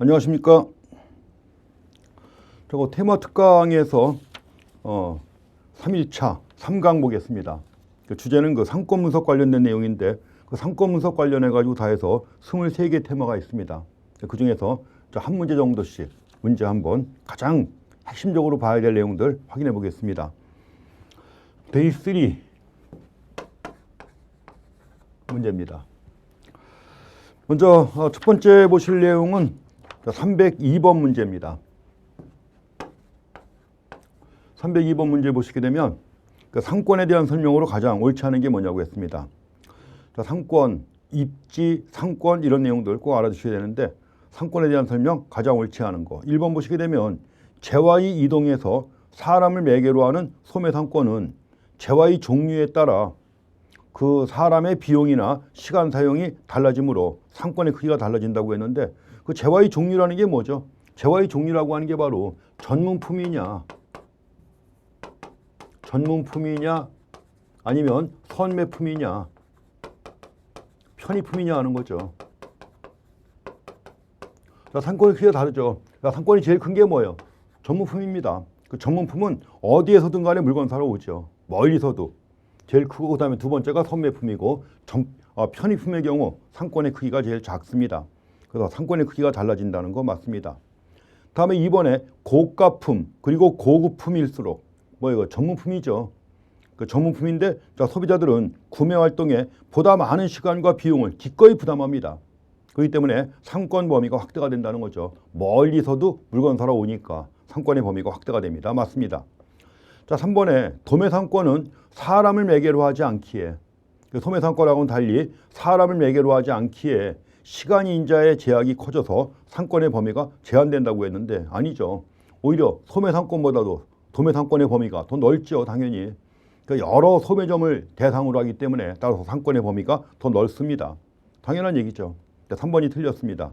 안녕하십니까. 저거 테마 특강에서 3일차 3강 보겠습니다. 그 주제는 그 상권 분석 관련된 내용인데 그 상권 분석 관련해 가지고 다 해서 23개 테마가 있습니다. 그 중에서 한 문제 정도씩 문제 한번 가장 핵심적으로 봐야 될 내용들 확인해 보겠습니다. 데이 3 문제입니다. 먼저 첫 번째 보실 내용은 302번 문제입니다. 302번 문제 보시게 되면 그 상권에 대한 설명으로 가장 옳지 않은 게 뭐냐고 했습니다. 상권, 입지, 상권 이런 내용들 꼭 알아두셔야 되는데 상권에 대한 설명 가장 옳지 않은 거. 1번 보시게 되면 재와의 이동에서 사람을 매개로 하는 소매상권은 재와의 종류에 따라 그 사람의 비용이나 시간 사용이 달라지므로 상권의 크기가 달라진다고 했는데 그 재와의 종류라는 게 뭐죠? 재와의 종류라고 하는 게 바로 전문품이냐 아니면 선매품이냐 편의품이냐 하는 거죠. 자, 상권의 크기가 다르죠. 자, 상권이 제일 큰 게 뭐예요? 전문품입니다. 그 전문품은 어디에서든 간에 물건 사러 오죠. 멀리서도. 제일 크고 그다음에 두 번째가 선매품이고 편의품의 경우 상권의 크기가 제일 작습니다. 그래서 상권의 크기가 달라진다는 거 맞습니다. 다음에 2번에 고가품 그리고 고급품일수록 이거 전문품이죠. 그 전문품인데 소비자들은 구매 활동에 보다 많은 시간과 비용을 기꺼이 부담합니다. 그렇기 때문에 상권 범위가 확대가 된다는 거죠. 멀리서도 물건 사러 오니까 상권의 범위가 확대가 됩니다. 맞습니다. 자, 3번에 도매상권은 사람을 매개로 하지 않기에 소매상권하고는 달리 사람을 매개로 하지 않기에 시간 인자의 제약이 커져서 상권의 범위가 제한된다고 했는데 아니죠. 오히려 소매상권보다도 도매상권의 범위가 더 넓죠. 당연히. 여러 소매점을 대상으로 하기 때문에 따라서 상권의 범위가 더 넓습니다. 당연한 얘기죠. 3번이 틀렸습니다.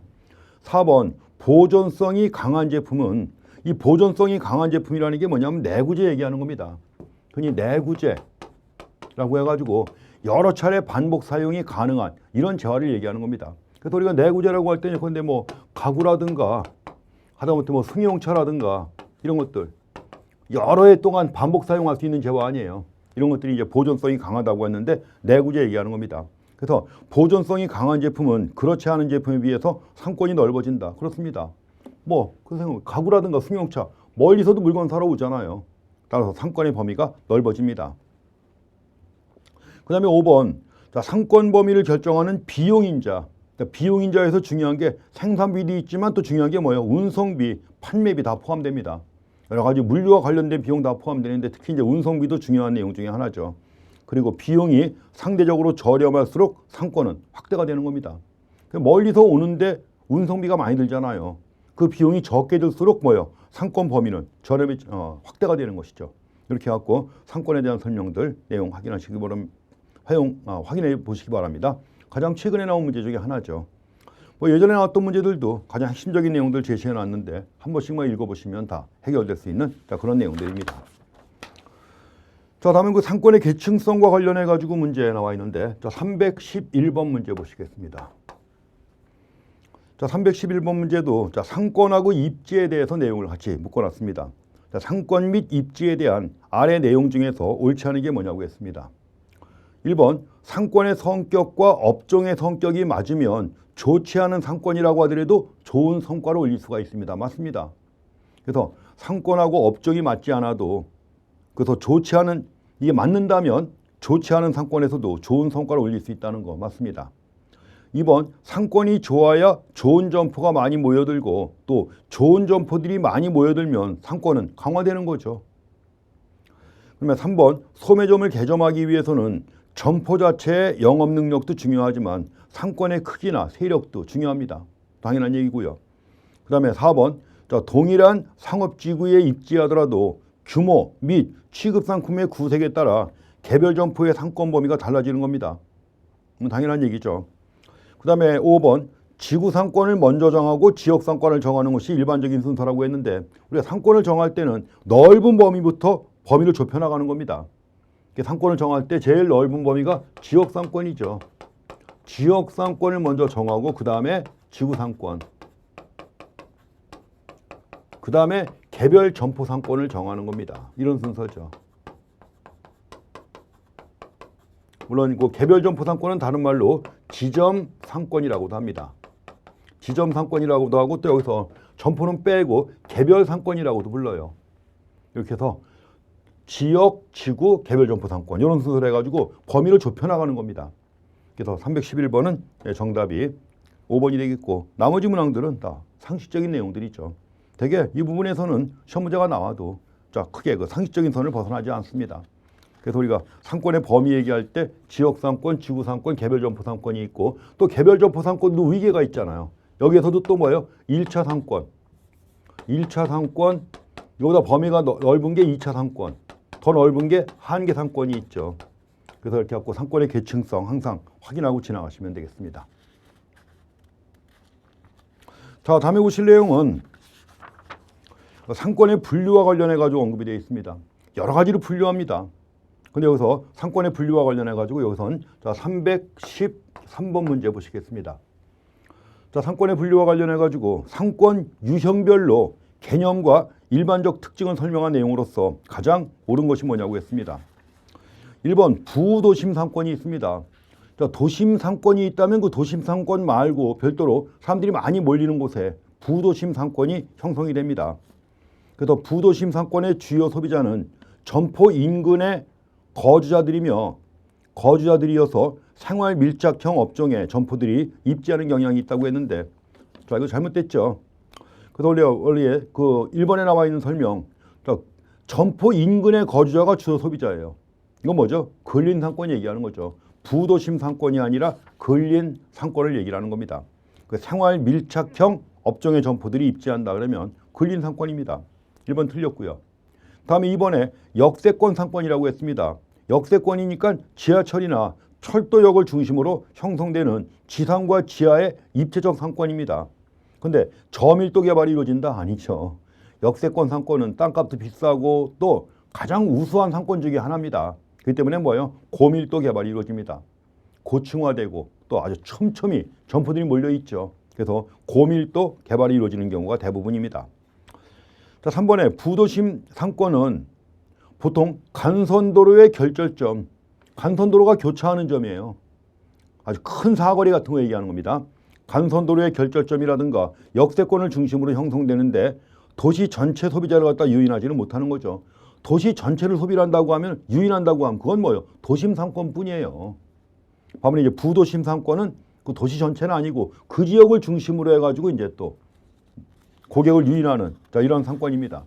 4번 보존성이 강한 제품은 이 보존성이 강한 제품이라는 게 뭐냐면 내구재 얘기하는 겁니다. 흔히 내구재라고 해가지고 여러 차례 반복 사용이 가능한 이런 재화를 얘기하는 겁니다. 그래서 우리가 내구재라고 할 때는 근데 가구라든가 하다못해 승용차라든가 이런 것들 여러 해 동안 반복 사용할 수 있는 재화 아니에요. 이런 것들이 이제 보존성이 강하다고 했는데 내구재 얘기하는 겁니다. 그래서 보존성이 강한 제품은 그렇지 않은 제품에 비해서 상권이 넓어진다. 그렇습니다. 가구라든가 승용차 멀리서도 물건 사러 오잖아요. 따라서 상권의 범위가 넓어집니다. 그 다음에 5번 상권 범위를 결정하는 비용인자. 비용인자에서 중요한 게 생산비도 있지만 또 중요한 게 뭐예요? 운송비, 판매비 다 포함됩니다. 여러 가지 물류와 관련된 비용 다 포함되는데 특히 이제 운송비도 중요한 내용 중에 하나죠. 그리고 비용이 상대적으로 저렴할수록 상권은 확대가 되는 겁니다. 멀리서 오는데 운송비가 많이 들잖아요. 그 비용이 적게 들수록 상권 범위는 저렴이 확대가 되는 것이죠. 이렇게 해갖고 상권에 대한 설명들 내용 확인해 보시기 바랍니다. 가장 최근에 나온 문제 중에 하나죠. 예전에 나왔던 문제들도 가장 핵심적인 내용들 제시해 놨는데 한 번씩만 읽어보시면 다 해결될 수 있는 그런 내용들입니다. 자, 다음은 그 상권의 계층성과 관련해 가지고 문제 나와 있는데 311번 문제 보시겠습니다. 자, 311번 문제도 상권하고 입지에 대해서 내용을 같이 묶어놨습니다. 상권 및 입지에 대한 아래 내용 중에서 옳지 않은 게 뭐냐고 했습니다. 1번 상권의 성격과 업종의 성격이 맞으면 좋지 않은 상권이라고 하더라도 좋은 성과를 올릴 수가 있습니다. 맞습니다. 그래서 상권하고 업종이 맞지 않아도 그래서 이게 맞는다면 좋지 않은 상권에서도 좋은 성과를 올릴 수 있다는 거 맞습니다. 2번 상권이 좋아야 좋은 점포가 많이 모여들고 또 좋은 점포들이 많이 모여들면 상권은 강화되는 거죠. 그러면 3번 소매점을 개점하기 위해서는 점포 자체의 영업 능력도 중요하지만 상권의 크기나 세력도 중요합니다. 당연한 얘기고요. 그 다음에 4번 동일한 상업지구에 입지하더라도 규모 및 취급 상품의 구색에 따라 개별 점포의 상권 범위가 달라지는 겁니다. 당연한 얘기죠. 그 다음에 5번 지구 상권을 먼저 정하고 지역 상권을 정하는 것이 일반적인 순서라고 했는데 우리가 상권을 정할 때는 넓은 범위부터 범위를 좁혀나가는 겁니다. 상권을 정할 때 제일 넓은 범위가 지역 상권이죠. 지역 상권을 먼저 정하고 그 다음에 지구 상권 그 다음에 개별 점포 상권을 정하는 겁니다. 이런 순서죠. 물론 그 개별 점포 상권은 다른 말로 지점 상권이라고도 합니다. 지점 상권이라고도 하고 또 여기서 점포는 빼고 개별 상권이라고도 불러요. 이렇게 해서 지역, 지구, 개별 점포 상권 이런 순서로 해가지고 범위를 좁혀나가는 겁니다. 그래서 311번은 정답이 5번이 되겠고 나머지 문항들은 다 상식적인 내용들이죠. 되게 이 부분에서는 시험 문제가 나와도 자 크게 그 상식적인 선을 벗어나지 않습니다. 그래서 우리가 상권의 범위 얘기할 때 지역 상권, 지구 상권, 개별 점포 상권이 있고 또 개별 점포 상권도 위계가 있잖아요. 여기에서도 또 뭐예요? 1차 상권. 1차 상권, 이거보다 범위가 넓은 게 2차 상권. 더 넓은 게 한계 상권이 있죠. 그래서 이렇게 갖고 상권의 계층성 항상 확인하고 지나가시면 되겠습니다. 자, 다음에 보실 내용은 상권의 분류와 관련해 가지고 언급이 되어 있습니다. 여러 가지로 분류합니다. 근데 여기서 상권의 분류와 관련해 가지고 여기선 자 313번 문제 보시겠습니다. 자, 상권의 분류와 관련해 가지고 상권 유형별로 개념과 일반적 특징을 설명한 내용으로서 가장 옳은 것이 뭐냐고 했습니다. 1번 부도심 상권이 있습니다. 자, 도심 상권이 있다면 그 도심 상권 말고 별도로 사람들이 많이 몰리는 곳에 부도심 상권이 형성이 됩니다. 그래서 부도심 상권의 주요 소비자는 점포 인근의 거주자들이어서 생활 밀착형 업종에 점포들이 입지하는 경향이 있다고 했는데 자, 이거 잘못됐죠. 그래서 원래 그 1번에 나와 있는 설명 점포 인근의 거주자가 주요 소비자예요. 이건 뭐죠? 근린 상권 얘기하는 거죠. 부도심 상권이 아니라 근린 상권을 얘기하는 겁니다. 그 생활 밀착형 업종의 점포들이 입지한다 그러면 근린 상권입니다. 1번 틀렸고요. 다음에 2번에 역세권 상권이라고 했습니다. 역세권이니까 지하철이나 철도역을 중심으로 형성되는 지상과 지하의 입체적 상권입니다. 근데 저밀도 개발이 이루어진다? 아니죠. 역세권 상권은 땅값도 비싸고 또 가장 우수한 상권 중에 하나입니다. 그렇기 때문에 뭐예요? 고밀도 개발이 이루어집니다. 고층화되고 또 아주 촘촘히 점포들이 몰려있죠. 그래서 고밀도 개발이 이루어지는 경우가 대부분입니다. 자, 3번에 부도심 상권은 보통 간선도로의 결절점, 간선도로가 교차하는 점이에요. 아주 큰 사거리 같은 거 얘기하는 겁니다. 간선도로의 결절점이라든가 역세권을 중심으로 형성되는데 도시 전체 소비자를 갖다 유인하지는 못하는 거죠. 도시 전체를 소비를 한다고 하면 유인한다고 하면 그건 뭐예요? 도심 상권뿐이에요. 반면에 이제 부도심 상권은 그 도시 전체는 아니고 그 지역을 중심으로 해가지고 이제 또 고객을 유인하는 자, 이런 상권입니다.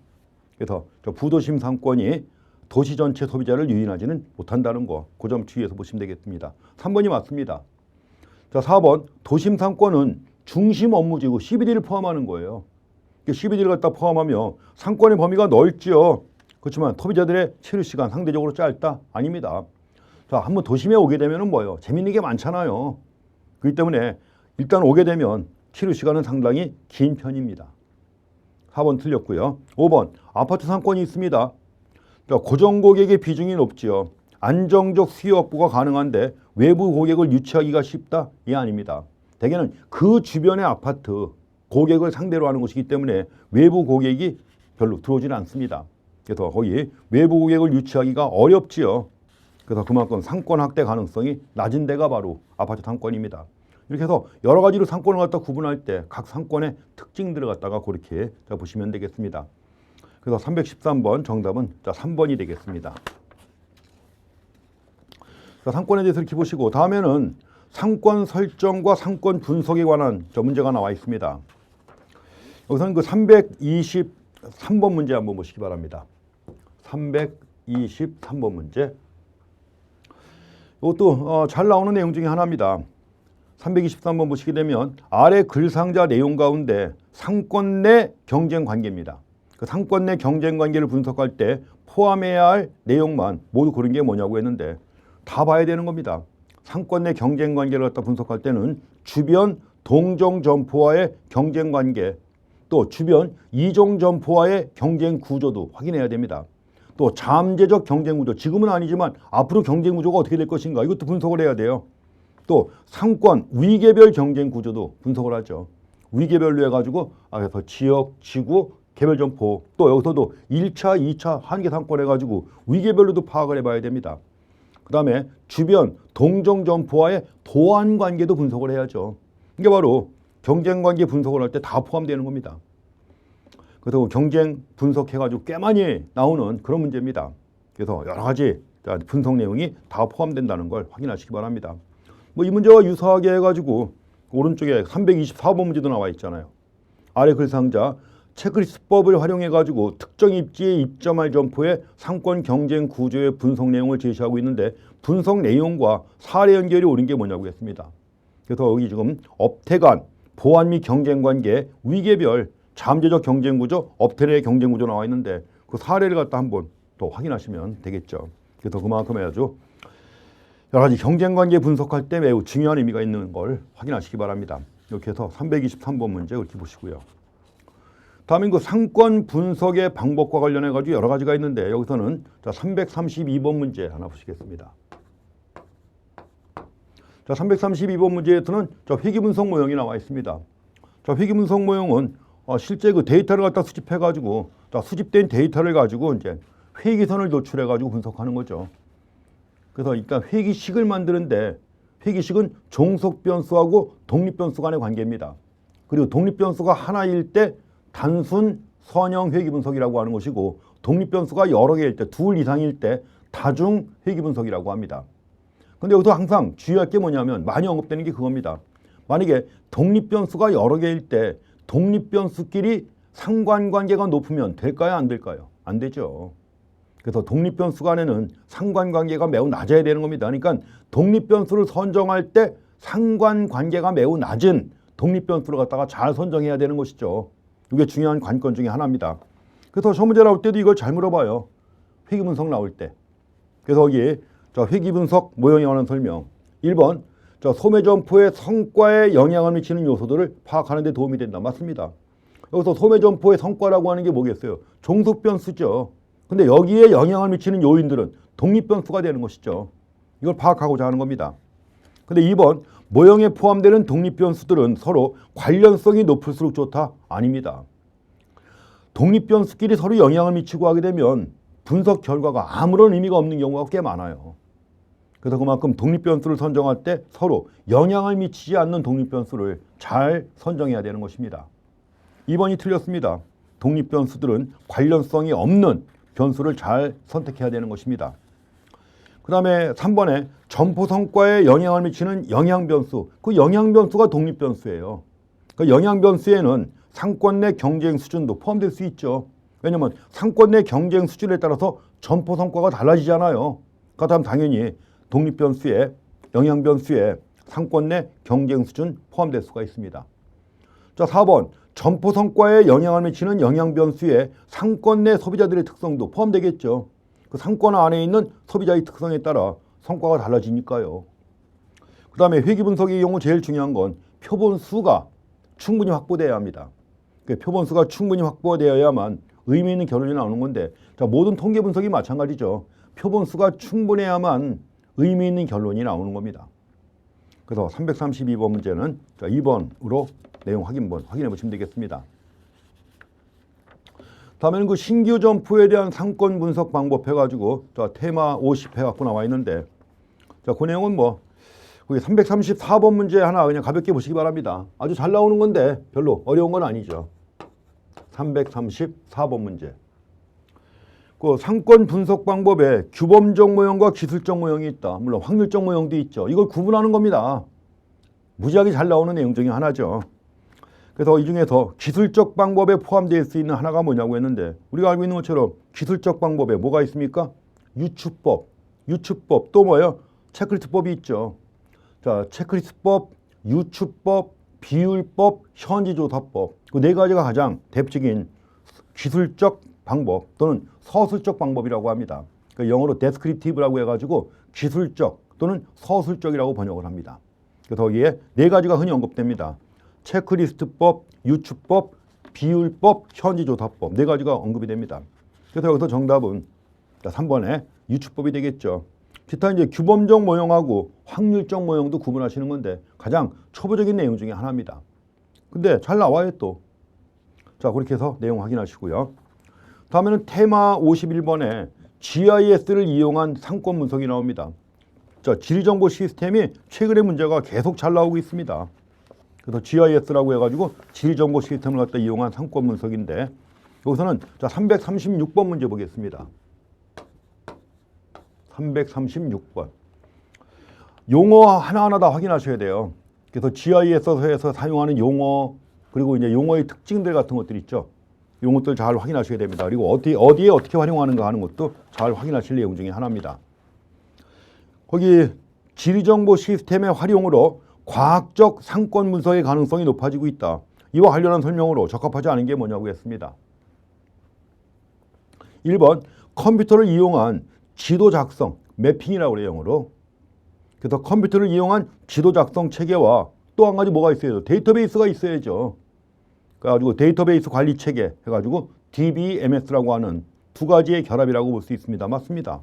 그래서 저 부도심 상권이 도시 전체 소비자를 유인하지는 못한다는 거, 그 점 주의해서 보시면 되겠습니다. 3번이 맞습니다. 자, 4번 도심 상권은 중심 업무지구 CBD를 포함하는 거예요. CBD를 갖다 포함하며 상권의 범위가 넓죠. 그렇지만 소비자들의 체류 시간 상대적으로 짧다? 아닙니다. 자, 한번 도심에 오게 되면 뭐예요? 재밌는 게 많잖아요. 그렇기 때문에 일단 오게 되면 체류 시간은 상당히 긴 편입니다. 4번 틀렸고요. 5번 아파트 상권이 있습니다. 자, 고정 고객의 비중이 높지요. 안정적 수요 확보가 가능한데 외부 고객을 유치하기가 쉽다? 이 아닙니다. 대개는 그 주변의 아파트 고객을 상대로 하는 것이기 때문에 외부 고객이 별로 들어오지는 않습니다. 그래서 거기 외부 고객을 유치하기가 어렵지요. 그래서 그만큼 상권 확대 가능성이 낮은 데가 바로 아파트 상권입니다. 이렇게 해서 여러 가지로 상권을 갖다 구분할 때 각 상권의 특징들을 갖다가 그렇게 보시면 되겠습니다. 그래서 313번 정답은 3번이 되겠습니다. 자, 상권에 대해서 이렇게 보시고 다음에는 상권 설정과 상권 분석에 관한 문제가 나와 있습니다. 여기서는 그 323번 문제 한번 보시기 바랍니다. 323번 문제. 이것도 잘 나오는 내용 중에 하나입니다. 323번 보시게 되면 아래 글상자 내용 가운데 상권 내 경쟁 관계입니다. 그 상권 내 경쟁 관계를 분석할 때 포함해야 할 내용만 모두 고른 게 뭐냐고 했는데 다 봐야 되는 겁니다. 상권 내 경쟁 관계를 갖다 분석할 때는 주변 동종 점포와의 경쟁 관계, 또 주변 이종 점포와의 경쟁 구조도 확인해야 됩니다. 또 잠재적 경쟁 구조, 지금은 아니지만 앞으로 경쟁 구조가 어떻게 될 것인가 이것도 분석을 해야 돼요. 또 상권 위계별 경쟁 구조도 분석을 하죠. 위계별로 해가지고 그래서 지역, 지구, 개별 점포, 또 여기서도 1차, 2차 한계 상권 해가지고 위계별로도 파악을 해봐야 됩니다. 그 다음에 주변 동종 점포와의 보완 관계도 분석을 해야죠. 이게 바로 경쟁 관계 분석을 할 때 다 포함되는 겁니다. 그래서 경쟁 분석해가지고 꽤 많이 나오는 그런 문제입니다. 그래서 여러 가지 분석 내용이 다 포함된다는 걸 확인하시기 바랍니다. 뭐 이 문제와 유사하게 해가지고 오른쪽에 324번 문제도 나와 있잖아요. 아래 글상자 체크리스트법을 활용해가지고 특정 입지에 입점할 점포의 상권 경쟁 구조의 분석 내용을 제시하고 있는데 분석 내용과 사례 연결이 옳은 게 뭐냐고 했습니다. 그래서 여기 지금 업태 간 보완 및 경쟁 관계, 위계별 잠재적 경쟁 구조, 업태 내 경쟁 구조 나와 있는데 그 사례를 갖다 한번 또 확인하시면 되겠죠. 그래서 그만큼 해야죠. 여러 가지 경쟁 관계 분석할 때 매우 중요한 의미가 있는 걸 확인하시기 바랍니다. 이렇게 해서 323번 문제 이렇게 보시고요. 다음은 그 상권 분석의 방법과 관련해 가지고 여러 가지가 있는데 여기서는 자 332번 문제 하나 보시겠습니다. 자 332번 문제에서는 자 회귀 분석 모형이 나와 있습니다. 자 회귀 분석 모형은 실제 그 데이터를 갖다 수집해 가지고 자 수집된 데이터를 가지고 이제 회귀선을 도출해 가지고 분석하는 거죠. 그래서 일단 회귀식을 만드는데 회귀식은 종속 변수하고 독립 변수 간의 관계입니다. 그리고 독립 변수가 하나일 때 단순 선형 회귀 분석이라고 하는 것이고 독립 변수가 여러 개일 때 둘 이상일 때 다중 회귀 분석이라고 합니다. 근데 여기서 항상 주의할 게 뭐냐면 많이 언급되는 게 그겁니다. 만약에 독립 변수가 여러 개일 때 독립 변수끼리 상관관계가 높으면 될까요? 안 될까요? 안 되죠. 그래서 독립 변수 간에는 상관관계가 매우 낮아야 되는 겁니다. 그러니까 독립 변수를 선정할 때 상관관계가 매우 낮은 독립 변수를 갖다가 잘 선정해야 되는 것이죠. 이게 중요한 관건 중에 하나입니다. 그래서 시험 문제 나올 때도 이걸 잘 물어봐요. 회귀 분석 나올 때. 그래서 여기 회귀 분석 모형에 관한 설명. 1번 소매 점포의 성과에 영향을 미치는 요소들을 파악하는 데 도움이 된다. 맞습니다. 여기서 소매 점포의 성과라고 하는 게 뭐겠어요? 종속 변수죠. 근데 여기에 영향을 미치는 요인들은 독립 변수가 되는 것이죠. 이걸 파악하고자 하는 겁니다. 근데 2번 모형에 포함되는 독립 변수들은 서로 관련성이 높을수록 좋다? 아닙니다. 독립 변수끼리 서로 영향을 미치고 하게 되면 분석 결과가 아무런 의미가 없는 경우가 꽤 많아요. 그래서 그만큼 독립 변수를 선정할 때 서로 영향을 미치지 않는 독립 변수를 잘 선정해야 되는 것입니다. 2번이 틀렸습니다. 독립 변수들은 관련성이 없는 변수를 잘 선택해야 되는 것입니다. 그 다음에 3번에 점포 성과에 영향을 미치는 영향 변수. 그 영향 변수가 독립 변수예요. 그 영향 변수에는 상권 내 경쟁 수준도 포함될 수 있죠. 왜냐하면 상권 내 경쟁 수준에 따라서 점포 성과가 달라지잖아요. 그렇다면 당연히 독립 변수에 영향 변수에 상권 내 경쟁 수준 포함될 수가 있습니다. 자, 4번 점포 성과에 영향을 미치는 영향 변수에 상권 내 소비자들의 특성도 포함되겠죠. 그 상권 안에 있는 소비자의 특성에 따라 성과가 달라지니까요. 그 다음에 회귀 분석의 경우 제일 중요한 건 표본 수가 충분히 확보되어야 합니다. 그 표본 수가 충분히 확보되어야만 의미 있는 결론이 나오는 건데 자, 모든 통계 분석이 마찬가지죠. 표본 수가 충분해야만 의미 있는 결론이 나오는 겁니다. 그래서 332번 문제는 자, 2번으로 내용 확인해 보시면 되겠습니다. 다음에는 그 신규 점포에 대한 상권 분석 방법 해가지고 자, 테마 50 해갖고 나와 있는데 자, 그 내용은 뭐 거기 334번 문제 하나 그냥 가볍게 보시기 바랍니다. 아주 잘 나오는 건데 별로 어려운 건 아니죠. 334번 문제. 그 상권 분석 방법에 규범적 모형과 기술적 모형이 있다. 물론 확률적 모형도 있죠. 이걸 구분하는 겁니다. 무지하게 잘 나오는 내용 중에 하나죠. 그래서 이 중에서 기술적 방법에 포함되어 수 있는 하나가 뭐냐고 했는데 우리가 알고 있는 것처럼 기술적 방법에 뭐가 있습니까? 유추법 또 뭐예요? 체크리스트법이 있죠. 자, 체크리스트법, 유추법, 비율법, 현지조사법 그 네 가지가 가장 대표적인 기술적 방법 또는 서술적 방법이라고 합니다. 그러니까 영어로 descriptive라고 해가지고 기술적 또는 서술적이라고 번역을 합니다. 그래서 여기에 네 가지가 흔히 언급됩니다. 체크리스트법, 유추법, 비율법, 현지조사법 네 가지가 언급이 됩니다. 그래서 여기서 정답은 3번에 유추법이 되겠죠. 기타 이제 규범적 모형하고 확률적 모형도 구분하시는 건데 가장 초보적인 내용 중에 하나입니다. 근데 잘 나와요 또. 자, 그렇게 해서 내용 확인하시고요. 다음에는 테마 51번에 GIS를 이용한 상권 분석이 나옵니다. 자, 지리정보 시스템이 최근에 문제가 계속 잘 나오고 있습니다. 그래서 GIS라고 해가지고 지리정보 시스템을 갖다 이용한 상권 분석인데, 여기서는 자 336번 문제 보겠습니다. 336번. 용어 하나하나 다 확인하셔야 돼요. 그래서 GIS에서 사용하는 용어, 그리고 이제 용어의 특징들 같은 것들 있죠. 이런 것들 잘 확인하셔야 됩니다. 그리고 어디에 어떻게 활용하는가 하는 것도 잘 확인하실 내용 중에 하나입니다. 거기 지리정보 시스템의 활용으로 과학적 상권 분석의 가능성이 높아지고 있다. 이와 관련한 설명으로 적합하지 않은 게 뭐냐고 했습니다. 1번, 컴퓨터를 이용한 지도 작성, 매핑이라고 그래요, 영어로. 그래서 컴퓨터를 이용한 지도 작성 체계와 또 한 가지 뭐가 있어야죠? 데이터베이스가 있어야죠. 그래가지고 데이터베이스 관리 체계 해가지고 DBMS라고 하는 두 가지의 결합이라고 볼 수 있습니다. 맞습니다.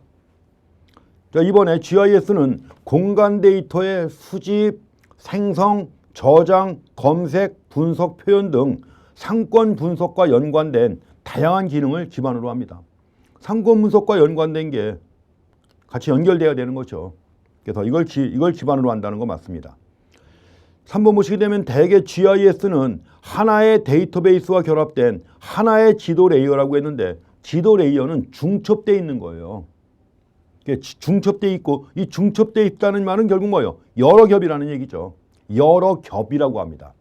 자, 이번에 GIS는 공간 데이터의 수집, 생성, 저장, 검색, 분석, 표현 등 상권 분석과 연관된 다양한 기능을 기반으로 합니다. 상권 분석과 연관된 게 같이 연결돼야 되는 거죠. 그래서 이걸 기반으로 한다는 거 맞습니다. 3번 보시게 되면 대개 GIS는 하나의 데이터베이스와 결합된 하나의 지도 레이어라고 했는데, 지도 레이어는 중첩되어 있는 거예요. 중첩되어 있고, 이 중첩되어 있다는 말은 결국 뭐예요? 여러 겹이라는 얘기죠. 여러 겹이라고 합니다.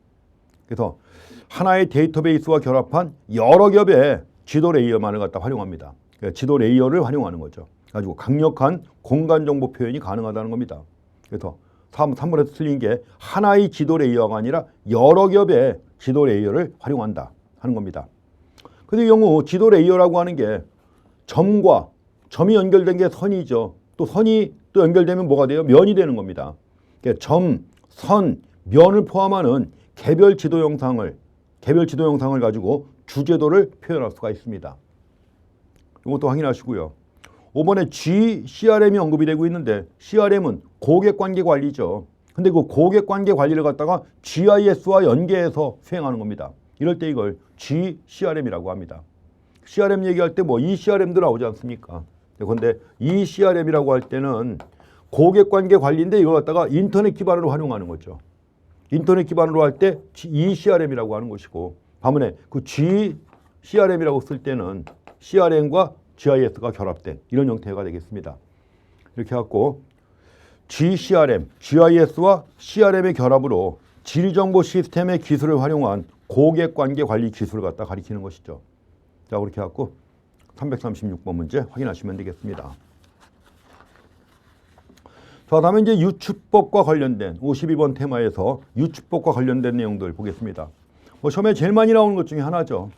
그래서 하나의 데이터베이스와 결합한 여러 겹의 지도 레이어만을 갖다 활용합니다. 지도 레이어를 활용하는 거죠. 가지고 강력한 공간 정보 표현이 가능하다는 겁니다. 그래서 3번에서 틀린 게 하나의 지도 레이어가 아니라 여러 겹의 지도 레이어를 활용한다 하는 겁니다. 근데 이 경우 지도 레이어라고 하는 게 점이 연결된 게 선이죠. 또 선이 또 연결되면 뭐가 돼요? 면이 되는 겁니다. 점, 선, 면을 포함하는 개별 지도 영상을 가지고 주제도를 표현할 수가 있습니다. 이것도 확인하시고요. 5번에 CRM이 언급이 되고 있는데, CRM은 고객관계 관리죠. 근데 그 고객관계 관리를 갖다가 GIS와 연계해서 수행하는 겁니다. 이럴 때 이걸 GCRM이라고 합니다. CRM 얘기할 때 뭐 ECRM도 나오지 않습니까? 그런데 ECRM이라고 할 때는 고객관계 관리인데 이걸 갖다가 인터넷 기반으로 활용하는 거죠. 인터넷 기반으로 할 때 ECRM이라고 하는 것이고, 반면에 그 GCRM이라고 쓸 때는 CRM과 GIS가 결합된 이런 형태가 되겠습니다. 이렇게 해갖고 GCRM, GIS와 CRM의 결합으로 지리정보 시스템의 기술을 활용한 고객관계 관리 기술을 갖다 가리키는 것이죠. 자, 그렇게 해갖고 336번 문제 확인하시면 되겠습니다. 자, 다음에 이제 유추법과 관련된 52번 테마에서 유추법과 관련된 내용들 보겠습니다. 시험에 제일 많이 나오는 것 중에 하나죠.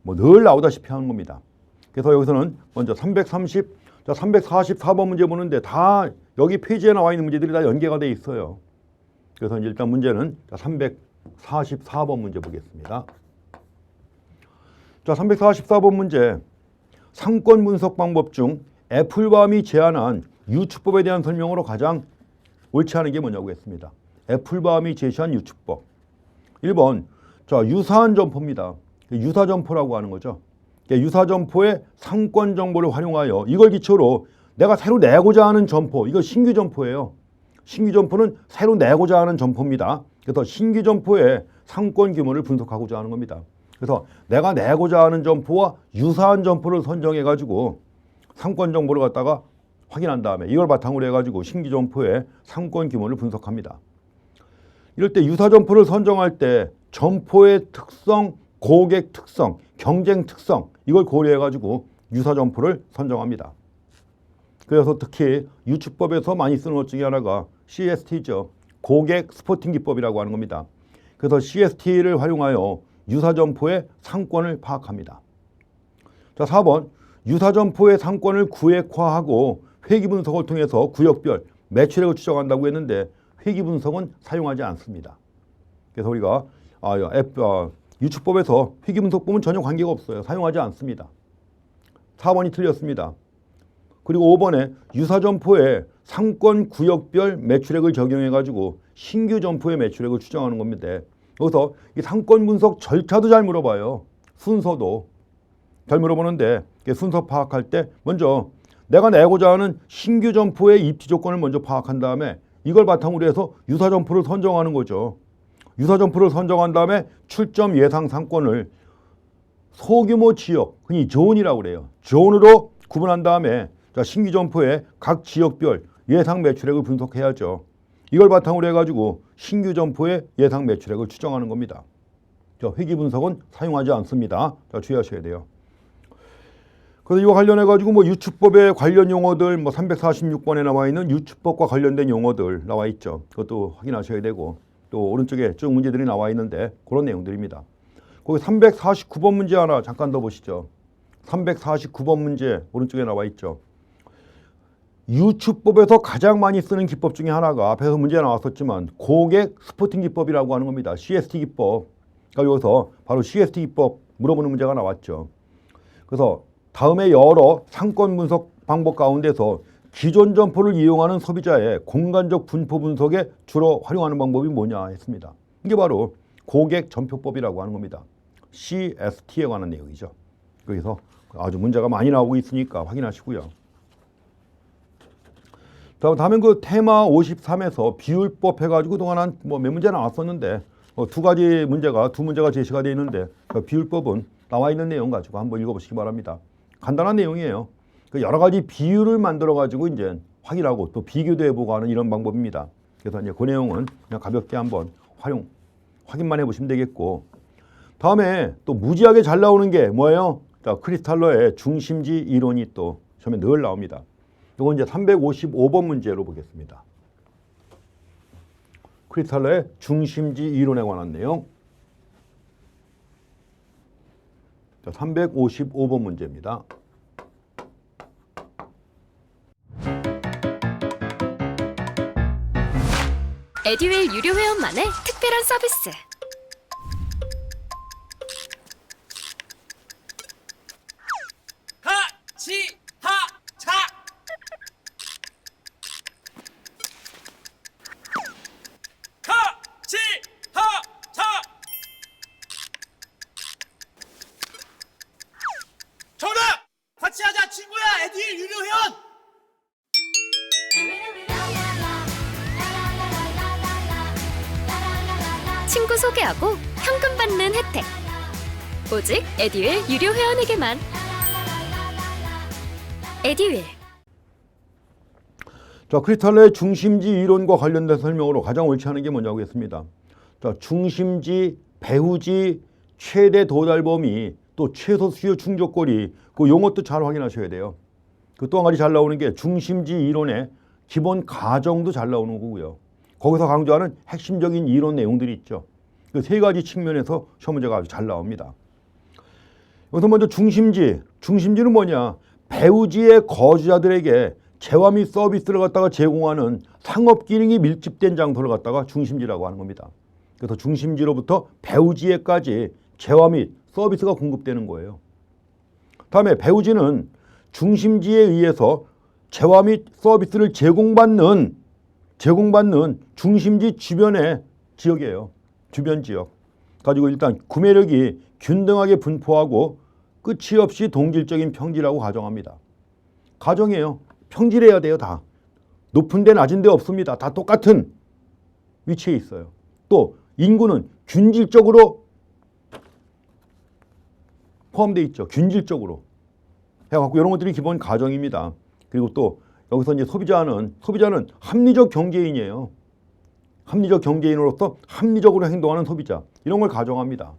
늘 나오다시피 하는 겁니다. 그래서 여기서는 먼저 344번 문제 보는데 다 여기 페이지에 나와 있는 문제들이 다 연계가 돼 있어요. 그래서 이제 일단 문제는 344번 문제 보겠습니다. 자, 344번 문제. 상권 분석 방법 중 애플밤이 제안한 유추법에 대한 설명으로 가장 옳지 않은 게 뭐냐고 했습니다. 애플밤이 제시한 유추법. 1번, 자, 유사한 점포입니다. 유사 점포라고 하는 거죠. 유사 점포의 상권 정보를 활용하여 이걸 기초로 내가 새로 내고자 하는 점포, 이거 신규 점포예요. 신규 점포는 새로 내고자 하는 점포입니다. 그래서 신규 점포의 상권 규모를 분석하고자 하는 겁니다. 그래서 내가 내고자 하는 점포와 유사한 점포를 선정해 가지고 상권 정보를 갖다가 확인한 다음에 이걸 바탕으로 해가지고 신규 점포의 상권 규모를 분석합니다. 이럴 때 유사 점포를 선정할 때 점포의 특성, 고객 특성, 경쟁 특성 이걸 고려해가지고 유사 점포를 선정합니다. 그래서 특히 유추법에서 많이 쓰는 것 중에 하나가 CST죠. 고객 스포팅 기법이라고 하는 겁니다. 그래서 CST를 활용하여 유사 점포의 상권을 파악합니다. 자, 4번. 유사 점포의 상권을 구획화하고 회귀 분석을 통해서 구역별 매출액을 추정한다고 했는데 회귀 분석은 사용하지 않습니다. 그래서 우리가 유추법에서 회귀 분석 보면 전혀 관계가 없어요. 사용하지 않습니다. 4번이 틀렸습니다. 그리고 5번에 유사 점포에 상권 구역별 매출액을 적용해 가지고 신규 점포의 매출액을 추정하는 겁니다. 여기서 이 상권 분석 절차도 잘 물어봐요. 순서도 잘 물어보는데 순서 파악할 때 먼저 내가 내고자 하는 신규 점포의 입지 조건을 먼저 파악한 다음에 이걸 바탕으로 해서 유사 점포를 선정하는 거죠. 유사 점포를 선정한 다음에 출점 예상 상권을 소규모 지역, 흔히 존이라고 그래요. 존으로 구분한 다음에 신규 점포의 각 지역별 예상 매출액을 분석해야죠. 이걸 바탕으로 해가지고 신규 점포의 예상 매출액을 추정하는 겁니다. 회귀 분석은 사용하지 않습니다. 주의하셔야 돼요. 그래서 이와 관련해가지고 유추법의 관련 용어들 346번에 나와 있는 유추법과 관련된 용어들 나와 있죠. 그것도 확인하셔야 되고 또 오른쪽에 쭉 문제들이 나와 있는데 그런 내용들입니다. 거기 349번 문제 하나 잠깐 더 보시죠. 349번 문제 오른쪽에 나와 있죠. 유추법에서 가장 많이 쓰는 기법 중에 하나가 앞에서 문제 나왔었지만 고객 스포팅 기법이라고 하는 겁니다. CST 기법. 그러니까 여기서 바로 CST 기법 물어보는 문제가 나왔죠. 그래서 다음에 여러 상권 분석 방법 가운데서 기존 점포를 이용하는 소비자의 공간적 분포 분석에 주로 활용하는 방법이 뭐냐 했습니다. 이게 바로 고객 점표법이라고 하는 겁니다. CST에 관한 내용이죠. 그래서 아주 문제가 많이 나오고 있으니까 확인하시고요. 다음에 그 테마 53에서 비율법 해가지고 그동안 몇 문제 나왔었는데 두 문제가 제시가 되어 있는데 비율법은 나와 있는 내용 가지고 한번 읽어보시기 바랍니다. 간단한 내용이에요. 여러 가지 비율을 만들어 가지고 이제 확인하고 또 비교도 해보고 하는 이런 방법입니다. 그래서 이제 그 내용은 그냥 가볍게 한번 확인만 해보시면 되겠고, 다음에 또 무지하게 잘 나오는 게 뭐예요? 크리스탈러의 중심지 이론이 또 시험에 늘 나옵니다. 이건 이제 355번 문제로 보겠습니다. 크리스탈러의 중심지 이론에 관한 내용. 355번 문제입니다. 에듀윌 유료 회원만의 특별한 서비스. 하치하차 하치하차 정답! 같이 하자 친구야. 에듀윌 유료 회원. 친구 소개하고 현금 받는 혜택. 오직 에듀윌 유료 회원에게만. 에듀윌. 크리스탈러의 중심지 이론과 관련된 설명으로 가장 옳지 않은 게 뭐냐고 했습니다. 중심지, 배후지, 최대 도달 범위, 또 최소 수요 충족거리, 그 용어도 잘 확인하셔야 돼요. 또 한 가지 잘 나오는 게 중심지 이론의 기본 가정도 잘 나오는 거고요. 거기서 강조하는 핵심적인 이론 내용들이 있죠. 그 세 가지 측면에서 시험 문제가 아주 잘 나옵니다. 여기서 먼저 중심지는 뭐냐? 배후지의 거주자들에게 재화 및 서비스를 갖다가 제공하는 상업 기능이 밀집된 장소를 갖다가 중심지라고 하는 겁니다. 그래서 중심지로부터 배후지에까지 재화 및 서비스가 공급되는 거예요. 다음에 배후지는 중심지에 의해서 재화 및 서비스를 제공받는 중심지 주변의 지역이에요. 주변 지역. 가지고 일단 구매력이 균등하게 분포하고 끝이 없이 동질적인 평지라고 가정합니다. 가정이에요. 평질해야 돼요. 다. 높은 데 낮은 데 없습니다. 다 똑같은 위치에 있어요. 또 인구는 균질적으로 포함되어 있죠. 균질적으로 해갖고 이런 것들이 기본 가정입니다. 그리고 또 여기서 이제 소비자는 합리적 경제인이에요. 합리적 경제인으로서 합리적으로 행동하는 소비자, 이런 걸 가정합니다.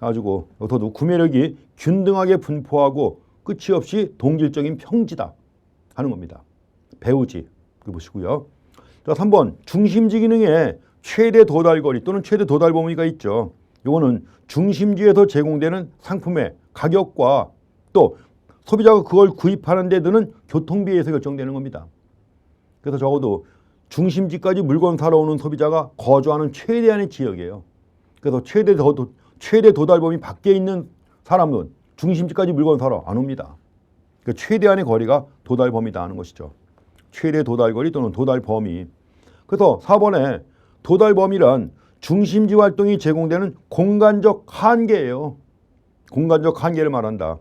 가지고 여기서도 구매력이 균등하게 분포하고 끝이 없이 동질적인 평지다 하는 겁니다. 배후지 보시고요. 자, 3번 중심지 기능의 최대 도달거리 또는 최대 도달 범위가 있죠. 이거는 중심지에서 제공되는 상품의 가격과 또 소비자가 그걸 구입하는 데 드는 교통비에서 결정되는 겁니다. 그래서 적어도 중심지까지 물건 사러 오는 소비자가 거주하는 최대한의 지역이에요. 그래서 최대 도달 범위 밖에 있는 사람은 중심지까지 물건 사러 안 옵니다. 그 최대한의 거리가 도달 범위다 하는 것이죠. 최대 도달 거리 또는 도달 범위. 그래서 4번에 도달 범위란 중심지 활동이 제공되는 공간적 한계예요. 공간적 한계를 말한다.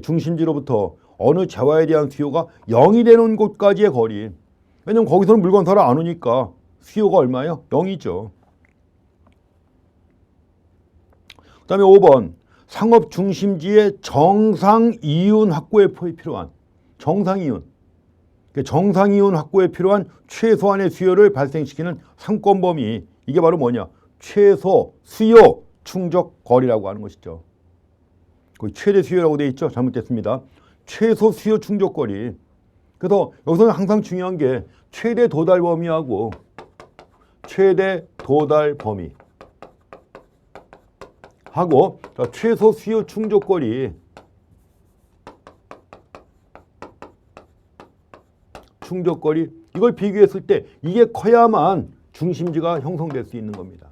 중심지로부터 어느 재화에 대한 수요가 0이 되는 곳까지의 거리. 왜냐면 거기서는 물건 사러 안 오니까 수요가 얼마예요? 0이죠. 그 다음에 5번. 상업 중심지의 정상 이윤 확보에 필요한 정상 이윤. 정상 이윤 확보에 필요한 최소한의 수요를 발생시키는 상권 범위. 이게 바로 뭐냐? 최소 수요 충족 거리라고 하는 것이죠. 거기 최대 수요라고 되어 있죠? 잘못됐습니다. 최소 수요 충족 거리. 그래서 여기서는 항상 중요한 게 최대 도달 범위하고 최대 도달 범위 하고 최소 수요 충족 거리 충족거리 이걸 비교했을 때 이게 커야만 중심지가 형성될 수 있는 겁니다.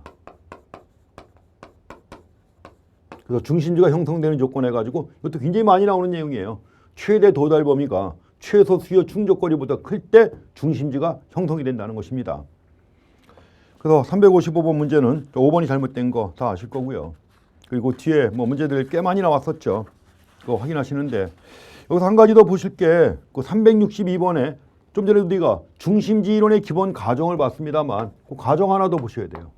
그래서 중심지가 형성되는 조건 해가지고 이것도 굉장히 많이 나오는 내용이에요. 최대 도달 범위가 최소 수요 충족거리보다 클 때 중심지가 형성이 된다는 것입니다. 그래서 355번 문제는 5번이 잘못된 거 다 아실 거고요. 그리고 뒤에 뭐 문제들 꽤 많이 나왔었죠. 그거 확인하시는데 여기서 한 가지 더 보실 게 그 362번에 좀 전에 우리가 중심지 이론의 기본 가정을 봤습니다만 그 가정 하나 더 보셔야 돼요.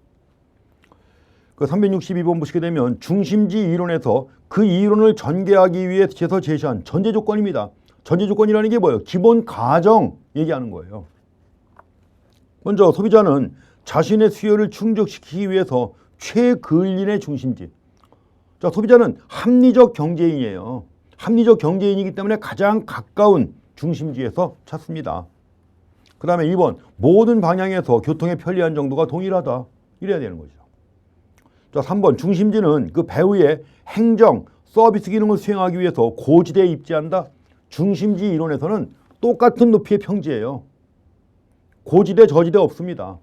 그 362번 보시게 되면 중심지 이론에서 그 이론을 전개하기 위해서 제시한 전제 조건입니다. 전제 조건이라는 게 뭐예요? 기본 가정 얘기하는 거예요. 먼저 소비자는 자신의 수요를 충족시키기 위해서 최근린의 중심지. 자, 소비자는 합리적 경제인이에요. 합리적 경제인이기 때문에 가장 가까운 중심지에서 찾습니다. 그 다음에 2번 모든 방향에서 교통의 편리한 정도가 동일하다. 이래야 되는 거죠. 자, 3번 중심지는 그 배후의 행정, 서비스 기능을 수행하기 위해서 고지대에 입지한다. 중심지 이론에서는 똑같은 높이의 평지예요. 고지대, 저지대 없습니다.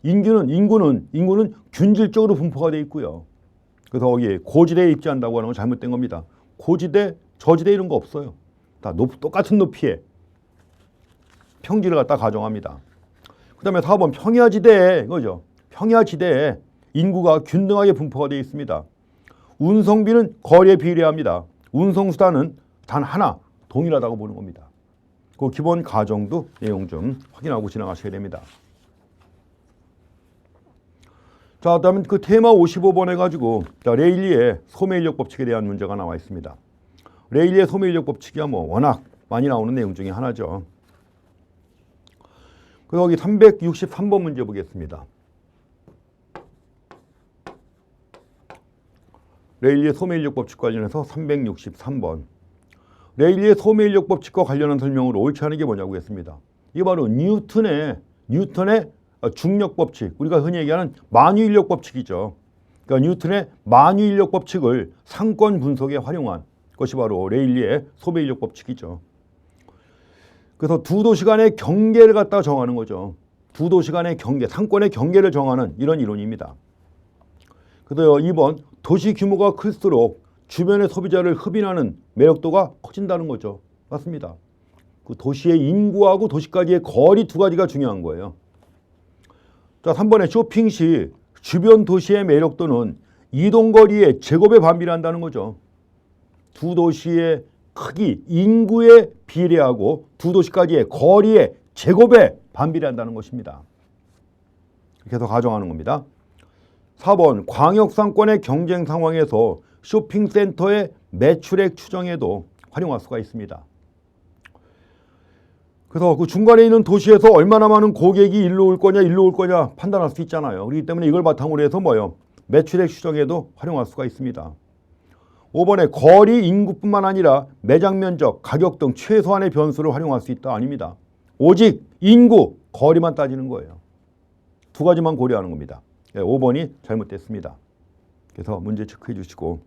인구는 균질적으로 분포가 되어 있고요. 그래서 거기에 고지대에 입지한다고 하는 건 잘못된 겁니다. 고지대, 저지대 이런 거 없어요. 다 똑같은 높이의 평지를 갖다 가정합니다. 그 다음에 4번 평야지대에 이거죠. 평야지대에 인구가 균등하게 분포가 되어 있습니다. 운송비는 거리에 비례합니다. 운송수단은 단 하나, 동일하다고 보는 겁니다. 그 기본 가정도 내용 좀 확인하고 지나가셔야 됩니다. 자, 그다음에 그 테마 55번 해가지고 레일리의 소매인력 법칙에 대한 문제가 나와 있습니다. 레일리의 소매인력 법칙이야 뭐 워낙 많이 나오는 내용 중에 하나죠. 그래서 여기 363번 문제 보겠습니다. 레일리의 소매인력 법칙 관련해서 363번. 레일리의 소매인력 법칙과 관련한 설명으로 옳지 않은 게 뭐냐고 했습니다. 이게 바로 뉴턴의 중력 법칙, 우리가 흔히 얘기하는 만유인력 법칙이죠. 그러니까 뉴턴의 만유인력 법칙을 상권 분석에 활용한 것이 바로 레일리의 소매인력 법칙이죠. 그래서 두 도시 간의 경계를 갖다 정하는 거죠. 두 도시 간의 경계, 상권의 경계를 정하는 이런 이론입니다. 그래서 2번 도시 규모가 클수록 주변의 소비자를 흡인하는 매력도가 커진다는 거죠. 맞습니다. 그 도시의 인구하고 도시까지의 거리 두 가지가 중요한 거예요. 자, 3번에 쇼핑 시 주변 도시의 매력도는 이동거리의 제곱에 반비례한다는 거죠. 두 도시의 크기, 인구에 비례하고 두 도시까지의 거리의 제곱에 반비례한다는 것입니다. 이렇게 해서 가정하는 겁니다. 4번 광역상권의 경쟁 상황에서 쇼핑센터의 매출액 추정에도 활용할 수가 있습니다. 그래서 그 중간에 있는 도시에서 얼마나 많은 고객이 일로 올 거냐 판단할 수 있잖아요. 그렇기 때문에 이걸 바탕으로 해서 뭐요? 매출액 추정에도 활용할 수가 있습니다. 5번에 거리 인구뿐만 아니라 매장 면적, 가격 등 최소한의 변수를 활용할 수 있다. 아닙니다. 오직 인구, 거리만 따지는 거예요. 두 가지만 고려하는 겁니다. 5번이 잘못됐습니다. 그래서 문제 체크해 주시고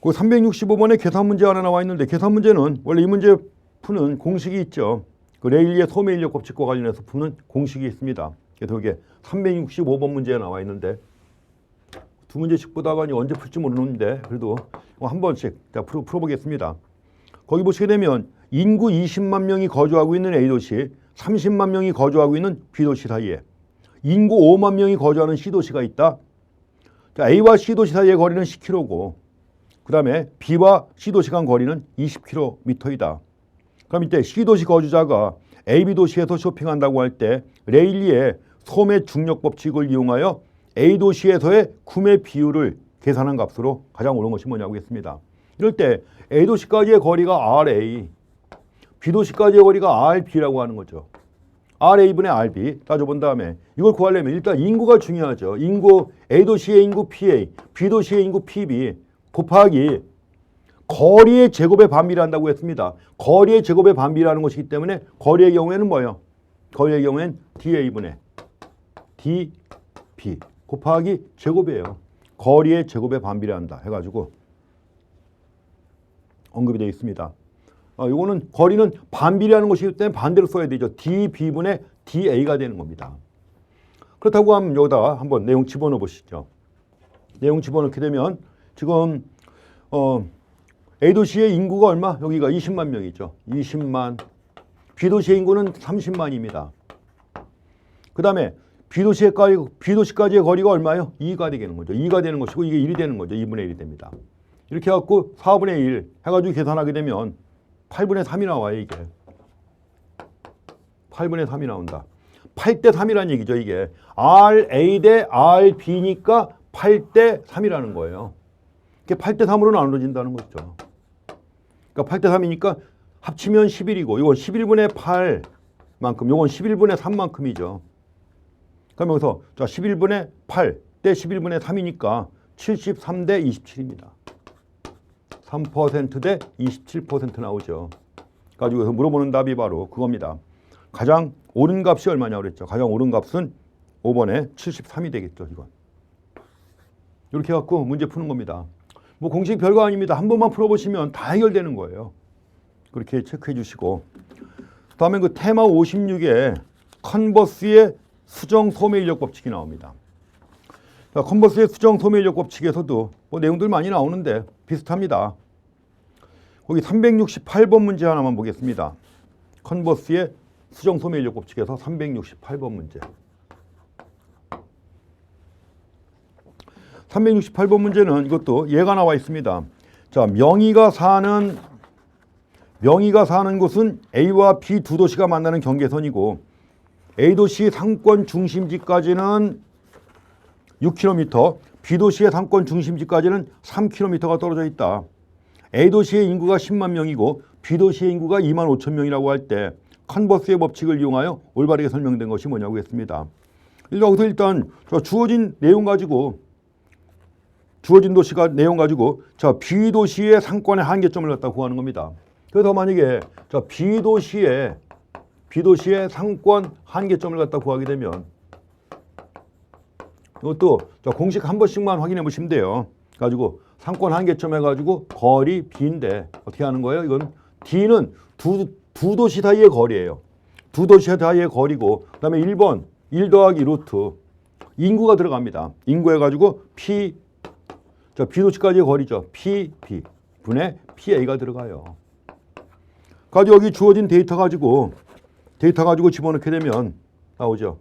그 365번에 계산 문제 하나 나와 있는데 계산 문제는 원래 이 문제 푸는 공식이 있죠. 그 레일리의 소매인력 법칙과 관련해서 푸는 공식이 있습니다. 그래서 이게 365번 문제가 나와 있는데 두 문제씩 보다가 언제 풀지 모르는데 그래도 한 번씩 풀어보겠습니다. 거기 보시게 되면 인구 20만 명이 거주하고 있는 A도시, 30만 명이 거주하고 있는 B도시 사이에 인구 5만 명이 거주하는 C도시가 있다. 자, A와 C도시 사이의 거리는 10km고 그 다음에 B와 C도시 간 거리는 20km이다. 그럼 이때 C도시 거주자가 AB도시에서 쇼핑한다고 할 때 레일리의 소매 중력 법칙을 이용하여 A도시에서의 구매 비율을 계산한 값으로 가장 옳은 것이 뭐냐고 했습니다. 이럴 때 A도시까지의 거리가 RA, B도시까지의 거리가 RB라고 하는 거죠. RA분의 RB 따져본 다음에 이걸 구하려면 일단 인구가 중요하죠. 인구 A도시의 인구 PA, B도시의 인구 PB 곱하기 거리의 제곱에 반비례한다고 했습니다. 거리의 제곱에 반비례하는 것이기 때문에 거리의 경우에는 뭐예요? 거리의 경우에는 DA분의 DB 곱하기 제곱이에요. 거리의 제곱에 반비례한다 해가지고 언급이 되어 있습니다. 이거는 거리는 반비례하는 것이기 때문에 반대로 써야 되죠. DB분의 DA가 되는 겁니다. 그렇다고 하면 여기다 한번 내용 집어넣어 보시죠. 내용 집어넣게 되면 지금 A도시의 인구가 얼마? 여기가 20만 명이죠. 20만. B도시의 인구는 30만입니다. 그 다음에 B도시까지의 거리가 얼마예요? 2가 되는 거죠. 2가 되는 것이고 이게 1이 되는 거죠. 2분의 1이 됩니다. 이렇게 해갖고 4분의 1 해가지고 계산하게 되면 8분의 3이 나와요. 이게 8분의 3이 나온다. 8대 3이라는 얘기죠. 이게 RA 대 RB니까 8대 3이라는 거예요. 이게 8대 3으로 나눠진다는 거죠. 그러니까 8대 3이니까 합치면 11이고 이건 11분의 8만큼, 이건 11분의 3만큼이죠. 그럼 여기서 자 11분의 8 대 11분의 3이니까 73대 27입니다. 3% 대 27% 나오죠. 가지고 물어보는 답이 바로 그겁니다. 가장 옳은 값이 얼마냐고 그랬죠. 가장 옳은 값은 5번에 73이 되겠죠. 이건. 이렇게 해갖고 문제 푸는 겁니다. 뭐 공식 별거 아닙니다. 한 번만 풀어보시면 다 해결되는 거예요. 그렇게 체크해 주시고 다음에 그 테마 56에 컨버스의 수정 소매 인력 법칙이 나옵니다. 자, 컨버스의 수정 소매 인력 법칙에서도 뭐 내용들 많이 나오는데 비슷합니다. 거기 368번 문제 하나만 보겠습니다. 컨버스의 수정 소매 인력 법칙에서 368번 문제. 368번 문제는 이것도 예가 나와 있습니다. 자, 명의가 사는 곳은 A와 B 두 도시가 만나는 경계선이고 A도시 상권 중심지까지는 6km, B도시의 상권 중심지까지는 3km가 떨어져 있다. A도시의 인구가 10만 명이고 B도시의 인구가 2만 5천 명이라고 할 때 컨버스의 법칙을 이용하여 올바르게 설명된 것이 뭐냐고 했습니다. 여기서 일단 주어진 내용 가지고 주어진 도시가 내용 가지고 자 B도시의 상권의 한계점을 갖다 구하는 겁니다. 그래서 만약에 자 B도시의 상권 한계점을 갖다 구하게 되면 이것도 자 공식 한 번씩만 확인해 보시면 돼요. 가지고 상권 한계점 해가지고 거리 B인데 어떻게 하는 거예요? 이건 D는 두 도시 사이의 거리예요. 두 도시 사이의 거리고 그다음에 1번 1 더하기 루트 인구가 들어갑니다. 인구 해가지고 자 B도시까지의 거리죠. PB 분의 PA가 들어가요. 가지고 여기 주어진 데이터 가지고 집어넣게 되면 나오죠.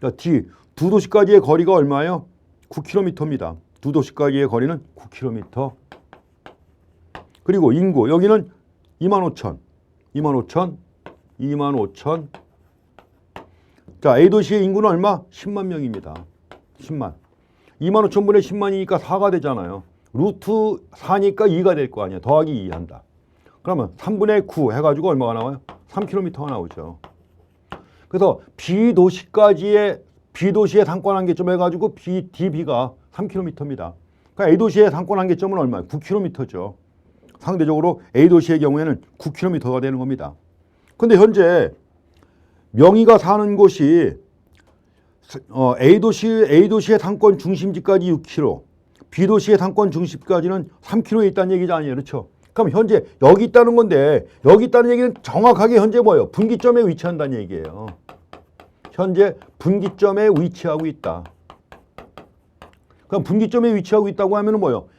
자, D 두 도시까지의 거리가 얼마예요? 9km입니다. 두 도시까지의 거리는 9km. 그리고 인구 여기는 25,000. 자, A도시의 인구는 얼마? 10만 명입니다. 10만. 25,000분의 10만이니까 4가 되잖아요. 루트 4니까 2가 될 거 아니에요. 더하기 2 한다. 그러면 3분의 9 해가지고 얼마가 나와요? 3km가 나오죠. 그래서 B도시의 상권 한계점 해가지고 DB가 3km입니다. 그러니까 A도시의 상권 한계점은 얼마예요? 9km죠. 상대적으로 A도시의 경우에는 9km가 되는 겁니다. 근데 현재 명의가 사는 곳이 A도시의 상권 중심지까지 6km, B도시의 상권 중심지까지는 3km에 있다는 얘기지 아니에요. 그렇죠? 그럼 현재 여기 있다는 건데 여기 있다는 얘기는 정확하게 현재 뭐예요? 분기점에 위치한다는 얘기예요. 현재 분기점에 위치하고 있다. 그럼 분기점에 위치하고 있다고 하면 뭐예요?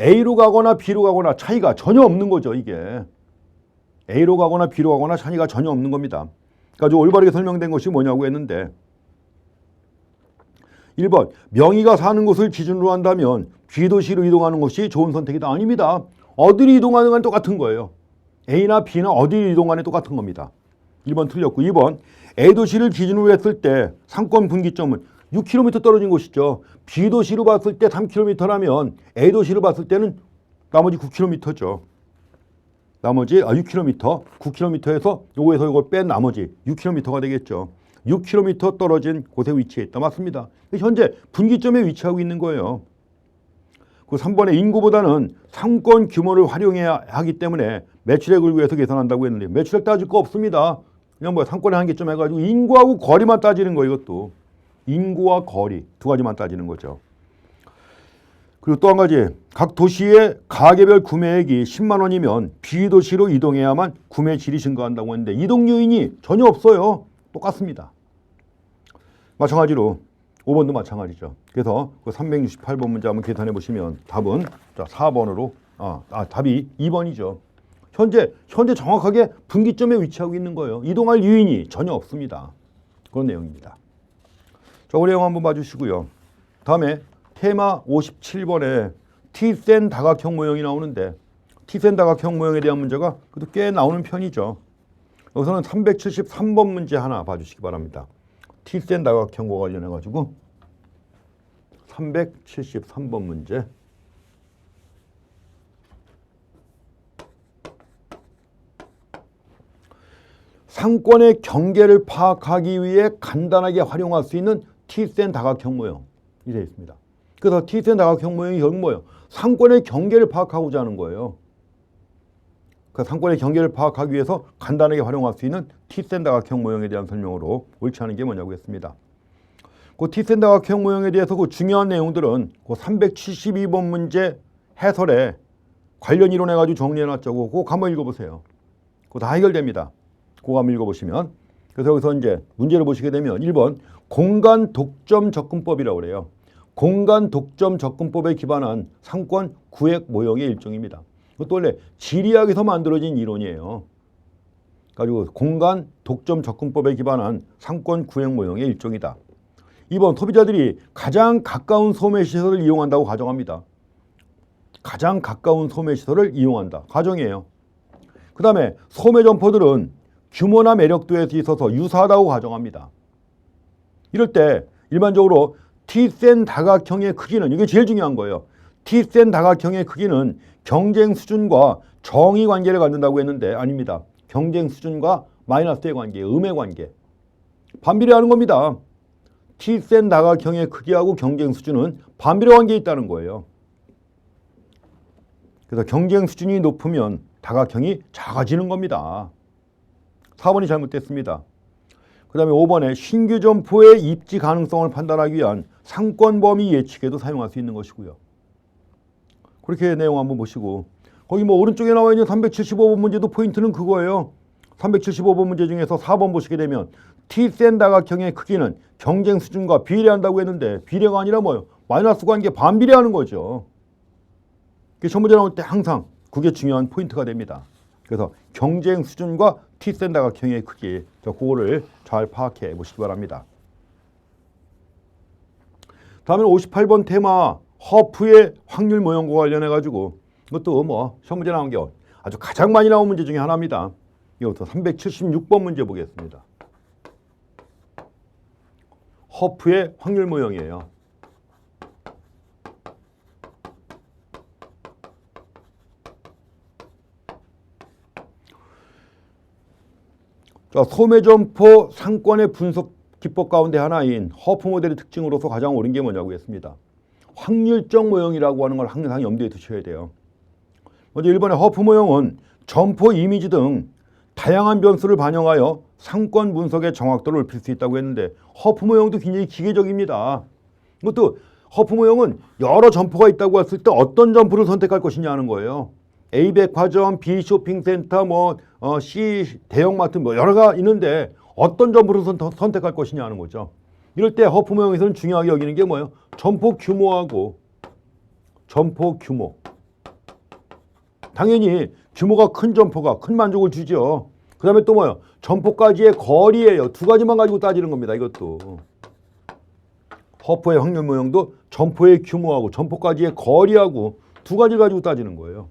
A로 가거나 B로 가거나 차이가 전혀 없는 거죠. 이게 A로 가거나 B로 가거나 차이가 전혀 없는 겁니다. 그러니까 올바르게 설명된 것이 뭐냐고 했는데 1번 명의가 사는 곳을 기준으로 한다면 B도시로 이동하는 것이 좋은 선택이다. 아닙니다. 어디로 이동하는 건 똑같은 거예요. A나 B나 어디로 이동하는 똑같은 겁니다. 1번 틀렸고 2번 A도시를 기준으로 했을 때 상권 분기점은 6km 떨어진 곳이죠. B도시로 봤을 때 3km라면 A도시로 봤을 때는 나머지 9km죠. 나머지 6km, 9km에서 요거에서 요걸 뺀 나머지 6km가 되겠죠. 6km 떨어진 곳에 위치해 있다. 맞습니다. 현재 분기점에 위치하고 있는 거예요. 그 3번에 인구보다는 상권 규모를 활용해야 하기 때문에 매출액을 위해서 계산한다고 했는데 매출액 따질 거 없습니다. 그냥 뭐 상권의 한계점 해가지고 인구하고 거리만 따지는 거예요. 이것도. 인구와 거리 두 가지만 따지는 거죠. 그리고 또 한 가지, 각 도시의 가게별 구매액이 10만 원이면 B도시로 이동해야만 구매 질이 증가한다고 했는데 이동 요인이 전혀 없어요. 똑같습니다. 마찬가지로 5번도 마찬가지죠. 그래서 그 368번 문제 한번 계산해 보시면 답은 자 4번으로 답이 2번이죠. 현재 정확하게 분기점에 위치하고 있는 거예요. 이동할 요인이 전혀 없습니다. 그런 내용입니다. 자, 그 내용 한번 봐주시고요. 다음에 테마 57번에 T센 다각형 모형이 나오는데 T센 다각형 모형에 대한 문제가 그래도 꽤 나오는 편이죠. 여기서는 373번 문제 하나 봐주시기 바랍니다. T센 다각형과 관련해 가지고 373번 문제. 상권의 경계를 파악하기 위해 간단하게 활용할 수 있는 T센 다각형 모형이 되어 있습니다. 그래서 T센 다각형 모형이 결국 뭐예요? 상권의 경계를 파악하고자 하는 거예요. 그 상권의 경계를 파악하기 위해서 간단하게 활용할 수 있는 T센 다각형 모형에 대한 설명으로 옳지 않은 게 뭐냐고 했습니다. 그 T센 다각형 모형에 대해서 그 중요한 내용들은 그 372번 문제 해설에 관련 이론 해가지고 정리해놨죠. 그거 한번 읽어보세요. 그거 다 해결됩니다. 그거 한번 읽어보시면. 그래서 여기서 이제 문제를 보시게 되면 1번 공간 독점 접근법이라고 그래요. 공간 독점 접근법에 기반한 상권 구획 모형의 일종입니다. 이것도 원래 지리학에서 만들어진 이론이에요. 가지고 공간 독점 접근법에 기반한 상권 구획 모형의 일종이다. 2번 소비자들이 가장 가까운 소매시설을 이용한다고 가정합니다. 가장 가까운 소매시설을 이용한다. 가정이에요. 그 다음에 소매점포들은 규모나 매력도에 있어서 유사하다고 가정합니다. 이럴 때 일반적으로 T센 다각형의 크기는 이게 제일 중요한 거예요. T센 다각형의 크기는 경쟁 수준과 정의 관계를 갖는다고 했는데 아닙니다. 경쟁 수준과 마이너스의 관계, 음의 관계. 반비례하는 겁니다. T센 다각형의 크기하고 경쟁 수준은 반비례 관계에 있다는 거예요. 그래서 경쟁 수준이 높으면 다각형이 작아지는 겁니다. 4번이 잘못됐습니다. 그 다음에 5번에 신규 점포의 입지 가능성을 판단하기 위한 상권 범위 예측에도 사용할 수 있는 것이고요. 그렇게 내용 한번 보시고 거기 뭐 오른쪽에 나와 있는 375번 문제도 포인트는 그거예요. 375번 문제 중에서 4번 보시게 되면 T센 다각형의 크기는 경쟁 수준과 비례한다고 했는데 비례가 아니라 뭐예요? 마이너스 관계 반비례하는 거죠. 시험 문제 나올 때 항상 그게 중요한 포인트가 됩니다. 그래서 경쟁 수준과 T센 다각형의 크기, 그거를 잘 파악해 보시기 바랍니다. 다음은 58번 테마 허프의 확률 모형과 관련해 가지고 이것도 뭐 시험 문제 나온 게 아주 가장 많이 나온 문제 중에 하나입니다. 이것도 376번 문제 보겠습니다. 허프의 확률 모형이에요. 자, 소매점포 상권의 분석 기법 가운데 하나인 허프 모델의 특징으로서 가장 옳은 게 뭐냐고 했습니다. 확률적 모형이라고 하는 걸 항상 염두에 두셔야 돼요. 먼저 1번의 허프 모형은 점포 이미지 등 다양한 변수를 반영하여 상권 분석의 정확도를 높일 수 있다고 했는데 허프 모형도 굉장히 기계적입니다. 이것도 허프 모형은 여러 점포가 있다고 했을 때 어떤 점포를 선택할 것이냐 하는 거예요. A 백화점, B 쇼핑센터, C 대형마트 여러가 있는데 어떤 점포를 선택할 것이냐 하는 거죠. 이럴 때 허프 모형에서는 중요하게 여기는 게 뭐예요? 점포 규모하고 점포 규모. 당연히 규모가 큰 점포가 큰 만족을 주죠. 그 다음에 또 뭐예요? 점포까지의 거리예요. 두 가지만 가지고 따지는 겁니다. 이것도. 허프의 확률 모형도 점포의 규모하고 점포까지의 거리하고 두 가지를 가지고 따지는 거예요.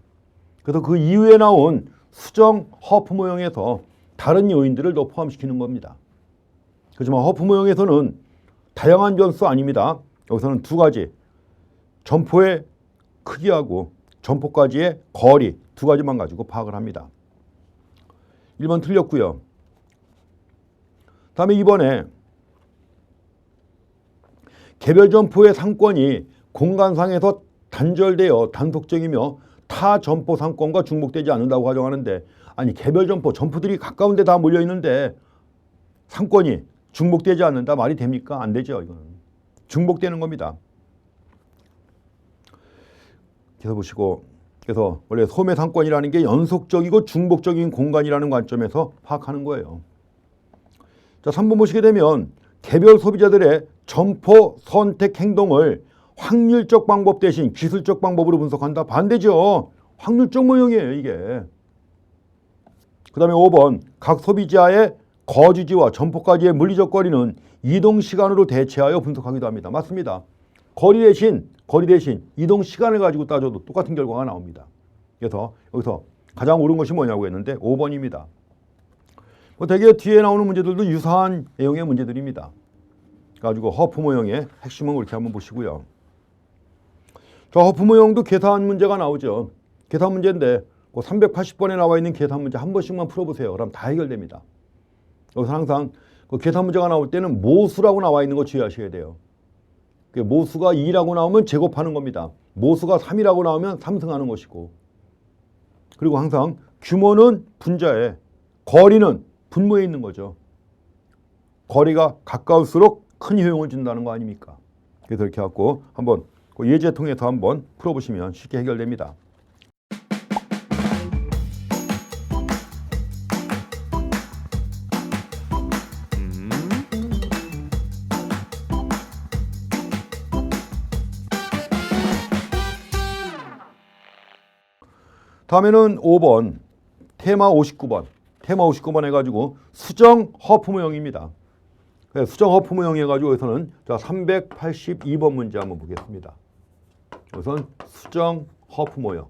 그래서 그 이후에 나온 수정 허프 모형에서 다른 요인들을 더 포함시키는 겁니다. 그렇지만 허프 모형에서는 다양한 변수 아닙니다. 여기서는 두 가지, 점포의 크기하고 점포까지의 거리 두 가지만 가지고 파악을 합니다. 1번 틀렸고요. 다음에 2번에 개별 점포의 상권이 공간상에서 단절되어 단속적이며 타 점포 상권과 중복되지 않는다고 가정하는데, 아니 개별 점포, 점포들이 가까운 데 다 몰려 있는데 상권이 중복되지 않는다 말이 됩니까? 안 되죠. 이거는 중복되는 겁니다. 그래서 보시고, 그래서 원래 소매 상권이라는 게 연속적이고 중복적인 공간이라는 관점에서 파악하는 거예요. 자, 3번 보시게 되면 개별 소비자들의 점포 선택 행동을 확률적 방법 대신 기술적 방법으로 분석한다. 반대죠. 확률적 모형이에요, 이게. 그 다음에 5번 각 소비자의 거주지와 점포까지의 물리적 거리는 이동 시간으로 대체하여 분석하기도 합니다. 맞습니다. 거리 대신 이동 시간을 가지고 따져도 똑같은 결과가 나옵니다. 그래서 여기서 가장 옳은 것이 뭐냐고 했는데 5번입니다. 되게 뒤에 나오는 문제들도 유사한 내용의 문제들입니다. 가지고 허프 모형의 핵심은 그렇게 한번 보시고요. 저 허프 모형도 계산 문제가 나오죠. 계산 문제인데 380번에 나와 있는 계산 문제 한 번씩만 풀어보세요. 그럼 다 해결됩니다. 여기서 항상 그 계산 문제가 나올 때는 모수라고 나와 있는 거 주의하셔야 돼요. 모수가 2라고 나오면 제곱하는 겁니다. 모수가 3이라고 나오면 삼승하는 것이고, 그리고 항상 규모는 분자에, 거리는 분모에 있는 거죠. 거리가 가까울수록 큰 효용을 준다는 거 아닙니까? 그래서 이렇게 갖고 한번 예제 통해서 한번 풀어보시면 쉽게 해결됩니다. 다음에는 5번 테마 59번 해가지고 수정 허프 모형입니다. 수정 허프 모형 해가지고 여기서는 자 382번 문제 한번 보겠습니다. 우선 수정 허프 모형.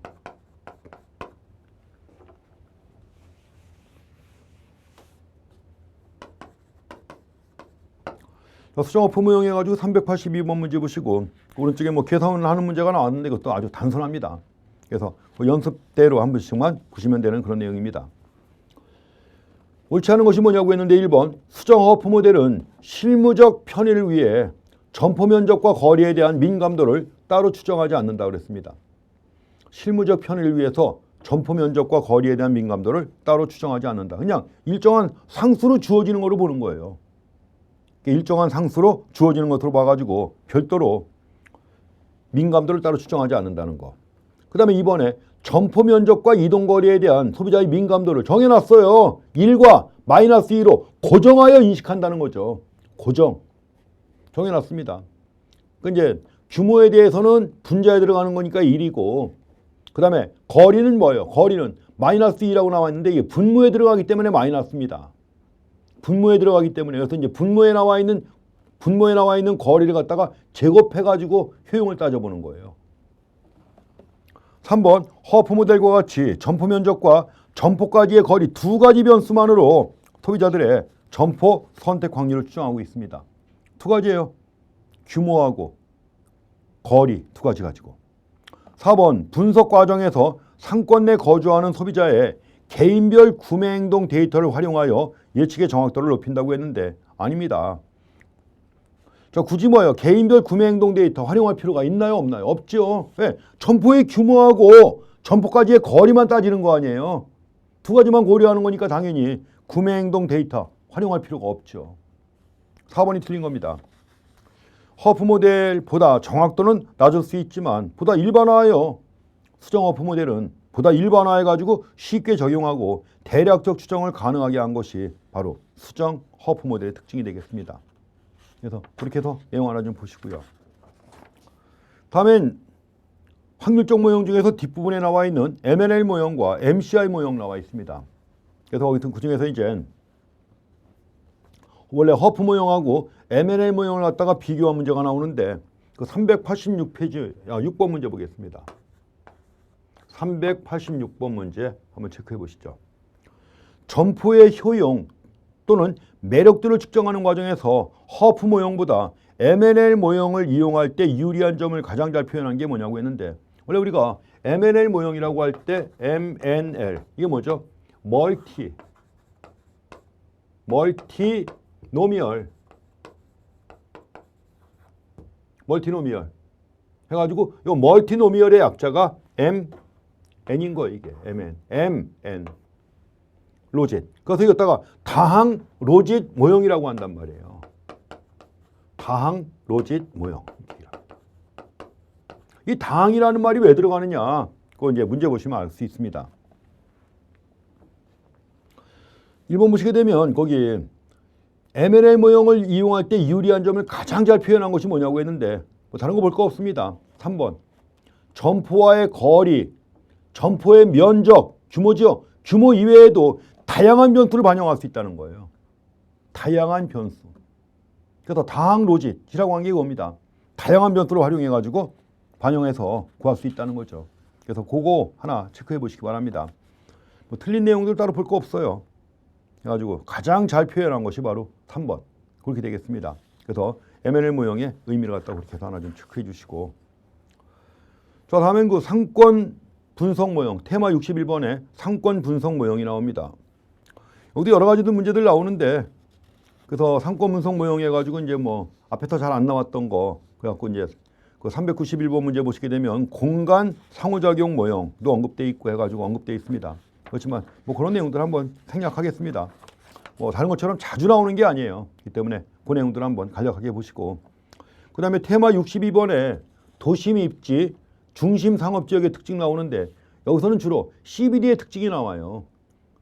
수정 허프 모형 해가지고 382번 문제 보시고, 오른쪽에 계산을 하는 문제가 나왔는데 이것도 아주 단순합니다. 그래서 연습대로 한 번씩만 보시면 되는 그런 내용입니다. 옳지 않은 것이 뭐냐고 했는데 1번 수정 허프 모델은 실무적 편의를 위해 점포 면적과 거리에 대한 민감도를 따로 추정하지 않는다 그랬습니다. 실무적 편의를 위해서 점포 면적과 거리에 대한 민감도를 따로 추정하지 않는다. 그냥 일정한 상수로 주어지는 것으로 보는 거예요. 일정한 상수로 주어지는 것으로 봐가지고 별도로 민감도를 따로 추정하지 않는다는 거. 그 다음에 2번에 점포 면적과 이동거리에 대한 소비자의 민감도를 정해놨어요. 1과 마이너스 2로 고정하여 인식한다는 거죠. 고정. 정해놨습니다. 이제 규모에 대해서는 분자에 들어가는 거니까 1이고, 그 다음에 거리는 뭐예요? 거리는 마이너스 2라고 나와 있는데 이게 분모에 들어가기 때문에 마이너스입니다. 분모에 들어가기 때문에. 그래서 이제 분모에 나와 있는 거리를 갖다가 제곱해가지고 효용을 따져보는 거예요. 3번 허프 모델과 같이 점포 면적과 점포까지의 거리 두 가지 변수만으로 소비자들의 점포 선택 확률을 추정하고 있습니다. 두 가지예요. 규모하고 거리 두 가지 가지고. 4번 분석 과정에서 상권 내 거주하는 소비자의 개인별 구매 행동 데이터를 활용하여 예측의 정확도를 높인다고 했는데 아닙니다. 자, 굳이 뭐예요? 개인별 구매 행동 데이터 활용할 필요가 있나요? 없나요? 없죠. 네, 점포의 규모하고 점포까지의 거리만 따지는 거 아니에요. 두 가지만 고려하는 거니까 당연히 구매 행동 데이터 활용할 필요가 없죠. 4번이 틀린 겁니다. 허프 모델보다 정확도는 낮을 수 있지만 보다 일반화해요. 수정 허프 모델은 보다 일반화해가지고 쉽게 적용하고 대략적 추정을 가능하게 한 것이 바로 수정 허프 모델의 특징이 되겠습니다. 그래서 그렇게 해서 내용 하나 좀 보시고요. 다음엔 확률적 모형 중에서 뒷부분에 나와 있는 MNL 모형과 MCI 모형 나와 있습니다. 그래서 거기서 그 중에서 이제 원래 허프 모형하고 M&L 모형을 갖다가 비교한 문제가 나오는데 그 386페이지 6번 문제 보겠습니다. 386번 문제 한번 체크해 보시죠. 점포의 효용 또는 매력들을 측정하는 과정에서 허프 모형보다 M&L 모형을 이용할 때 유리한 점을 가장 잘 표현한 게 뭐냐고 했는데 원래 우리가 M&L 모형이라고 할 때 MNL 이게 뭐죠? 멀티노미얼 해가지고 이 멀티노미얼의 약자가 MN인 거예요. 이게 MN 로짓. 그래서 이것다가 다항 로짓 모형이라고 한단 말이에요. 다항 로짓 모형. 이 다항이라는 말이 왜 들어가느냐? 그거 이제 문제 보시면 알 수 있습니다. 1번 보시게 되면 거기 M&L 모형을 이용할 때 유리한 점을 가장 잘 표현한 것이 뭐냐고 했는데 뭐 다른 거 볼 거 없습니다. 3번 점포와의 거리, 점포의 면적, 규모죠. 규모 이외에도 다양한 변수를 반영할 수 있다는 거예요. 다양한 변수. 그래서 다항 로짓이라고 한 게 이겁니다. 다양한 변수를 활용해가지고 반영해서 구할 수 있다는 거죠. 그래서 그거 하나 체크해 보시기 바랍니다. 뭐 틀린 내용들 따로 볼 거 없어요. 그래가지고 가장 잘 표현한 것이 바로 3번. 그렇게 되겠습니다. 그래서 M&L 모형의 의미를 갖다 그렇게 해서 하나 좀 체크해 주시고. 자, 다음엔 그 상권 분석 모형. 테마 61번에 상권 분석 모형이 나옵니다. 여기도 여러 가지 문제들 나오는데 그래서 상권 분석 모형 해가지고 이제 뭐 앞에서 잘 안 나왔던 거 그래갖고 이제 그 391번 문제 보시게 되면 공간 상호작용 모형도 언급돼 있고 해가지고 언급돼 있습니다. 그렇지만 뭐 그런 내용들 한번 생략하겠습니다. 뭐 다른 것처럼 자주 나오는 게 아니에요. 그렇기 때문에 그 내용들 한번 간략하게 보시고 그 다음에 테마 62번에 도심 입지 중심 상업지역의 특징 나오는데 여기서는 주로 CBD의 특징이 나와요.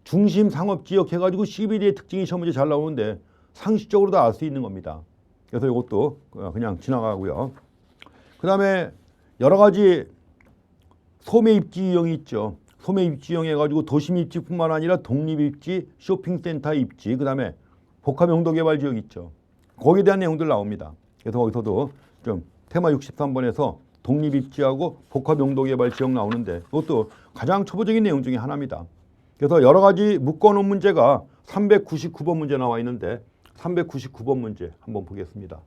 중심 상업지역 해가지고 CBD의 특징이 시험 문제 잘 나오는데 상식적으로 다 알 수 있는 겁니다. 그래서 이것도 그냥 지나가고요. 그 다음에 여러 가지 소매 입지 유형이 있죠. 소매 입지 유형 해가지고 도심 입지뿐만 아니라 독립 입지, 쇼핑센터 입지, 그 다음에 복합 용도 개발 지역 있죠. 거기에 대한 내용들 나옵니다. 그래서 거기서도 좀 테마 63번에서 독립 입지하고 복합 용도 개발 지역 나오는데 이것도 가장 초보적인 내용 중에 하나입니다. 그래서 여러 가지 묶어놓은 문제가 399번 문제 나와 있는데 399번 문제 한번 보겠습니다.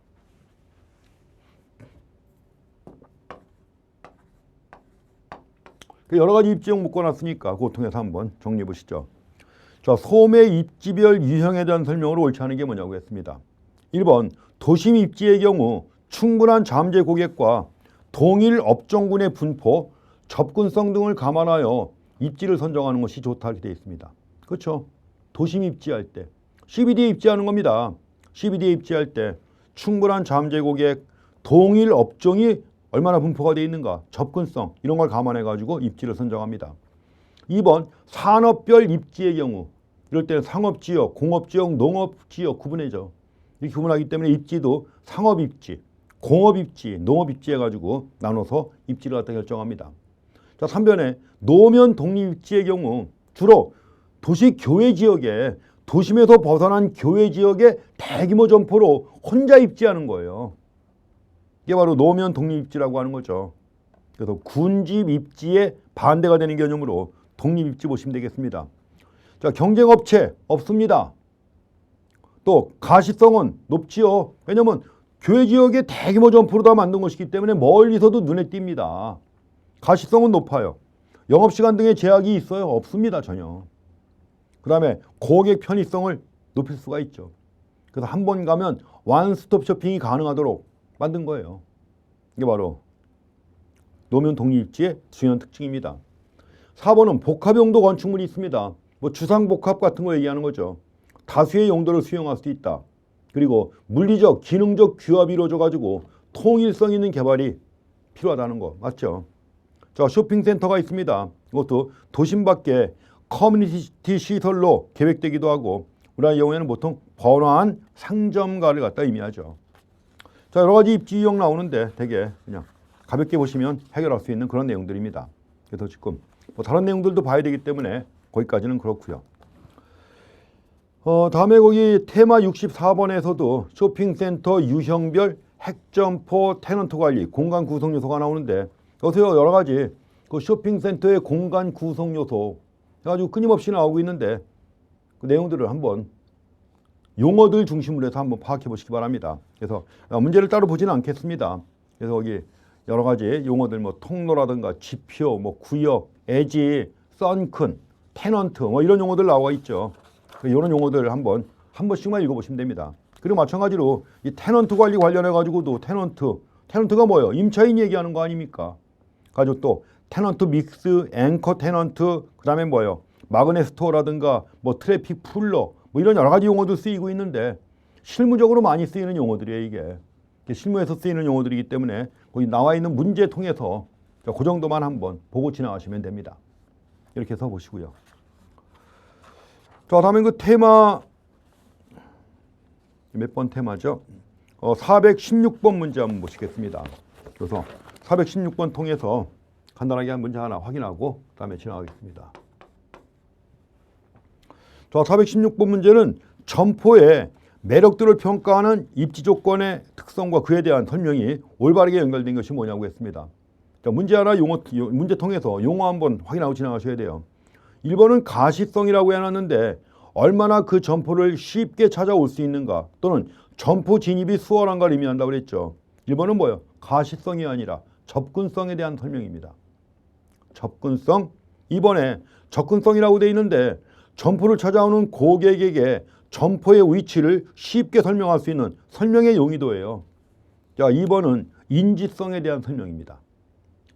여러 가지 입지형 묶어놨으니까 그거 통해서 한번 정리해 보시죠. 자, 소매 입지별 유형에 대한 설명을 옳지 않은 게 뭐냐고 했습니다. 1번 도심 입지의 경우 충분한 잠재 고객과 동일 업종군의 분포, 접근성 등을 감안하여 입지를 선정하는 것이 좋다 이렇게 되어 있습니다. 그렇죠? 도심 입지할 때 CBD에 입지하는 겁니다. CBD에 입지할 때 충분한 잠재 고객, 동일 업종이 얼마나 분포가 되어 있는가, 접근성 이런 걸 감안해가지고 입지를 선정합니다. 2번 산업별 입지의 경우 이럴 때는 상업지역, 공업지역, 농업지역 구분해죠. 이렇게 구분하기 때문에 입지도 상업입지, 공업입지, 농업입지 해가지고 나눠서 입지를 갖다 결정합니다. 자, 3번에 노면 독립입지의 경우 주로 도시 교외 지역에 도심에서 벗어난 교외 지역에 대규모 점포로 혼자 입지하는 거예요. 이게 바로 노면 독립입지라고 하는 거죠. 그래서 군집 입지에 반대가 되는 개념으로 독립입지 보시면 되겠습니다. 자, 경쟁업체 없습니다. 또 가시성은 높지요. 왜냐하면 교외 지역에 대규모 점포로 다 만든 것이기 때문에 멀리서도 눈에 띕니다. 가시성은 높아요. 영업시간 등의 제약이 있어요? 없습니다. 전혀. 그 다음에 고객 편의성을 높일 수가 있죠. 그래서 한 번 가면 원스톱 쇼핑이 가능하도록 만든 거예요. 이게 바로 노면 독립입지의 중요한 특징입니다. 4번은 복합 용도 건축물이 있습니다. 뭐 주상복합 같은 거 얘기하는 거죠. 다수의 용도를 수용할 수 있다. 그리고 물리적, 기능적 규합이 이루어져가지고 통일성 있는 개발이 필요하다는 거 맞죠? 자, 쇼핑센터가 있습니다. 이것도 도심 밖에 커뮤니티 시설로 계획되기도 하고 우리나라 경우에는 보통 번화한 상점가를 갖다 의미하죠. 자, 여러 가지 입지 유형 나오는데 되게 그냥 가볍게 보시면 해결할 수 있는 그런 내용들입니다. 그래서 지금 뭐 다른 내용들도 봐야 되기 때문에 거기까지는 그렇고요. 다음에 거기 테마 64번에서도 쇼핑센터 유형별 핵점포 테넌트 관리 공간 구성 요소가 나오는데 여기서 여러 가지 그 쇼핑센터의 공간 구성 요소 아주 끊임없이 나오고 있는데 그 내용들을 한번 용어들 중심으로 해서 한번 파악해 보시기 바랍니다. 그래서 문제를 따로 보지는 않겠습니다. 그래서 거기 여러 가지 용어들 뭐 통로라든가 지표, 뭐 구역, 에지, 썬큰, 테넌트 뭐 이런 용어들 나와 있죠. 이런 용어들 한번 한 번씩만 읽어보시면 됩니다. 그리고 마찬가지로 이 테넌트 관리 관련해 가지고도 테넌트가 뭐예요? 임차인 얘기하는 거 아닙니까? 가지고 또 테넌트 믹스, 앵커 테넌트, 그다음에 뭐예요? 마그넷 스토어라든가 뭐 트래픽 풀러 뭐 이런 여러 가지 용어도 쓰이고 있는데 실무적으로 많이 쓰이는 용어들이에요. 이게 실무에서 쓰이는 용어들이기 때문에 거기 나와 있는 문제 통해서 그 정도만 한번 보고 지나가시면 됩니다. 이렇게 해서 보시고요. 자, 다음에 그 테마 몇 번 테마죠? 416번 문제 한번 보시겠습니다. 그래서 416번 통해서 간단하게 한 문제 하나 확인하고 그다음에 지나가겠습니다. 자, 416번 문제는 점포의 매력들을 평가하는 입지 조건의 특성과 그에 대한 설명이 올바르게 연결된 것이 뭐냐고 했습니다. 자, 문제 하나 문제 통해서 용어 한번 확인하고 지나가셔야 돼요. 1번은 가시성이라고 해놨는데 얼마나 그 점포를 쉽게 찾아올 수 있는가 또는 점포 진입이 수월한가를 의미한다고 그랬죠. 1번은 뭐예요? 가시성이 아니라 접근성에 대한 설명입니다. 접근성. 2번에 접근성이라고 되어 있는데 점포를 찾아오는 고객에게 점포의 위치를 쉽게 설명할 수 있는 설명의 용의도예요. 자, 2번은 인지성에 대한 설명입니다.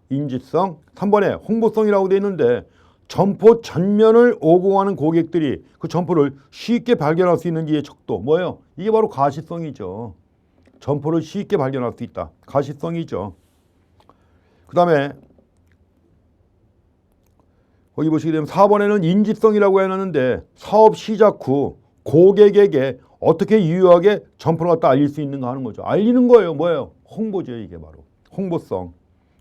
인지성. 3번에 홍보성이라고 되어 있는데 점포 전면을 오고 가는 고객들이 그 점포를 쉽게 발견할 수 있는지의 척도. 뭐예요? 이게 바로 가시성이죠. 점포를 쉽게 발견할 수 있다. 가시성이죠. 그 다음에 거기 보시게 되면 4번에는 인지성이라고 해놨는데 사업 시작 후 고객에게 어떻게 유효하게 점포를 갖다 알릴 수 있는가 하는 거죠. 알리는 거예요. 뭐예요? 홍보죠. 이게 바로 홍보성.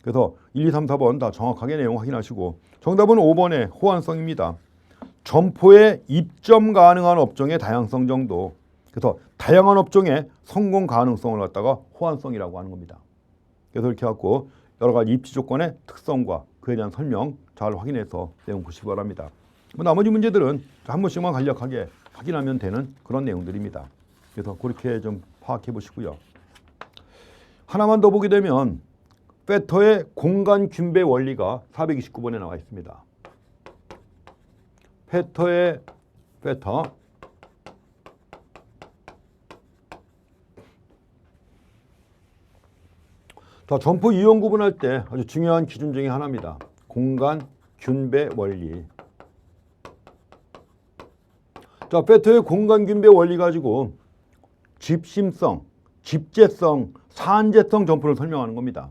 그래서 1, 2, 3, 4번 다 정확하게 내용 확인하시고 정답은 5번의 호환성입니다. 점포에 입점 가능한 업종의 다양성 정도. 그래서 다양한 업종의 성공 가능성을 갖다가 호환성이라고 하는 겁니다. 그래서 이렇게 갖고 여러 가지 입지 조건의 특성과 그에 대한 설명 잘 확인해서 내용 보시기 바랍니다. 나머지 문제들은 한 번씩만 간략하게 확인하면 되는 그런 내용들입니다. 그래서 그렇게 좀 파악해 보시고요. 하나만 더 보게 되면 페터의 공간 균배 원리가 429번에 나와 있습니다. 페터 자, 점포 유형 구분할 때 아주 중요한 기준 중에 하나입니다. 공간 균배 원리. 자, 페터의 공간 균배 원리 가지고 집심성, 집재성, 산재성 점포를 설명하는 겁니다.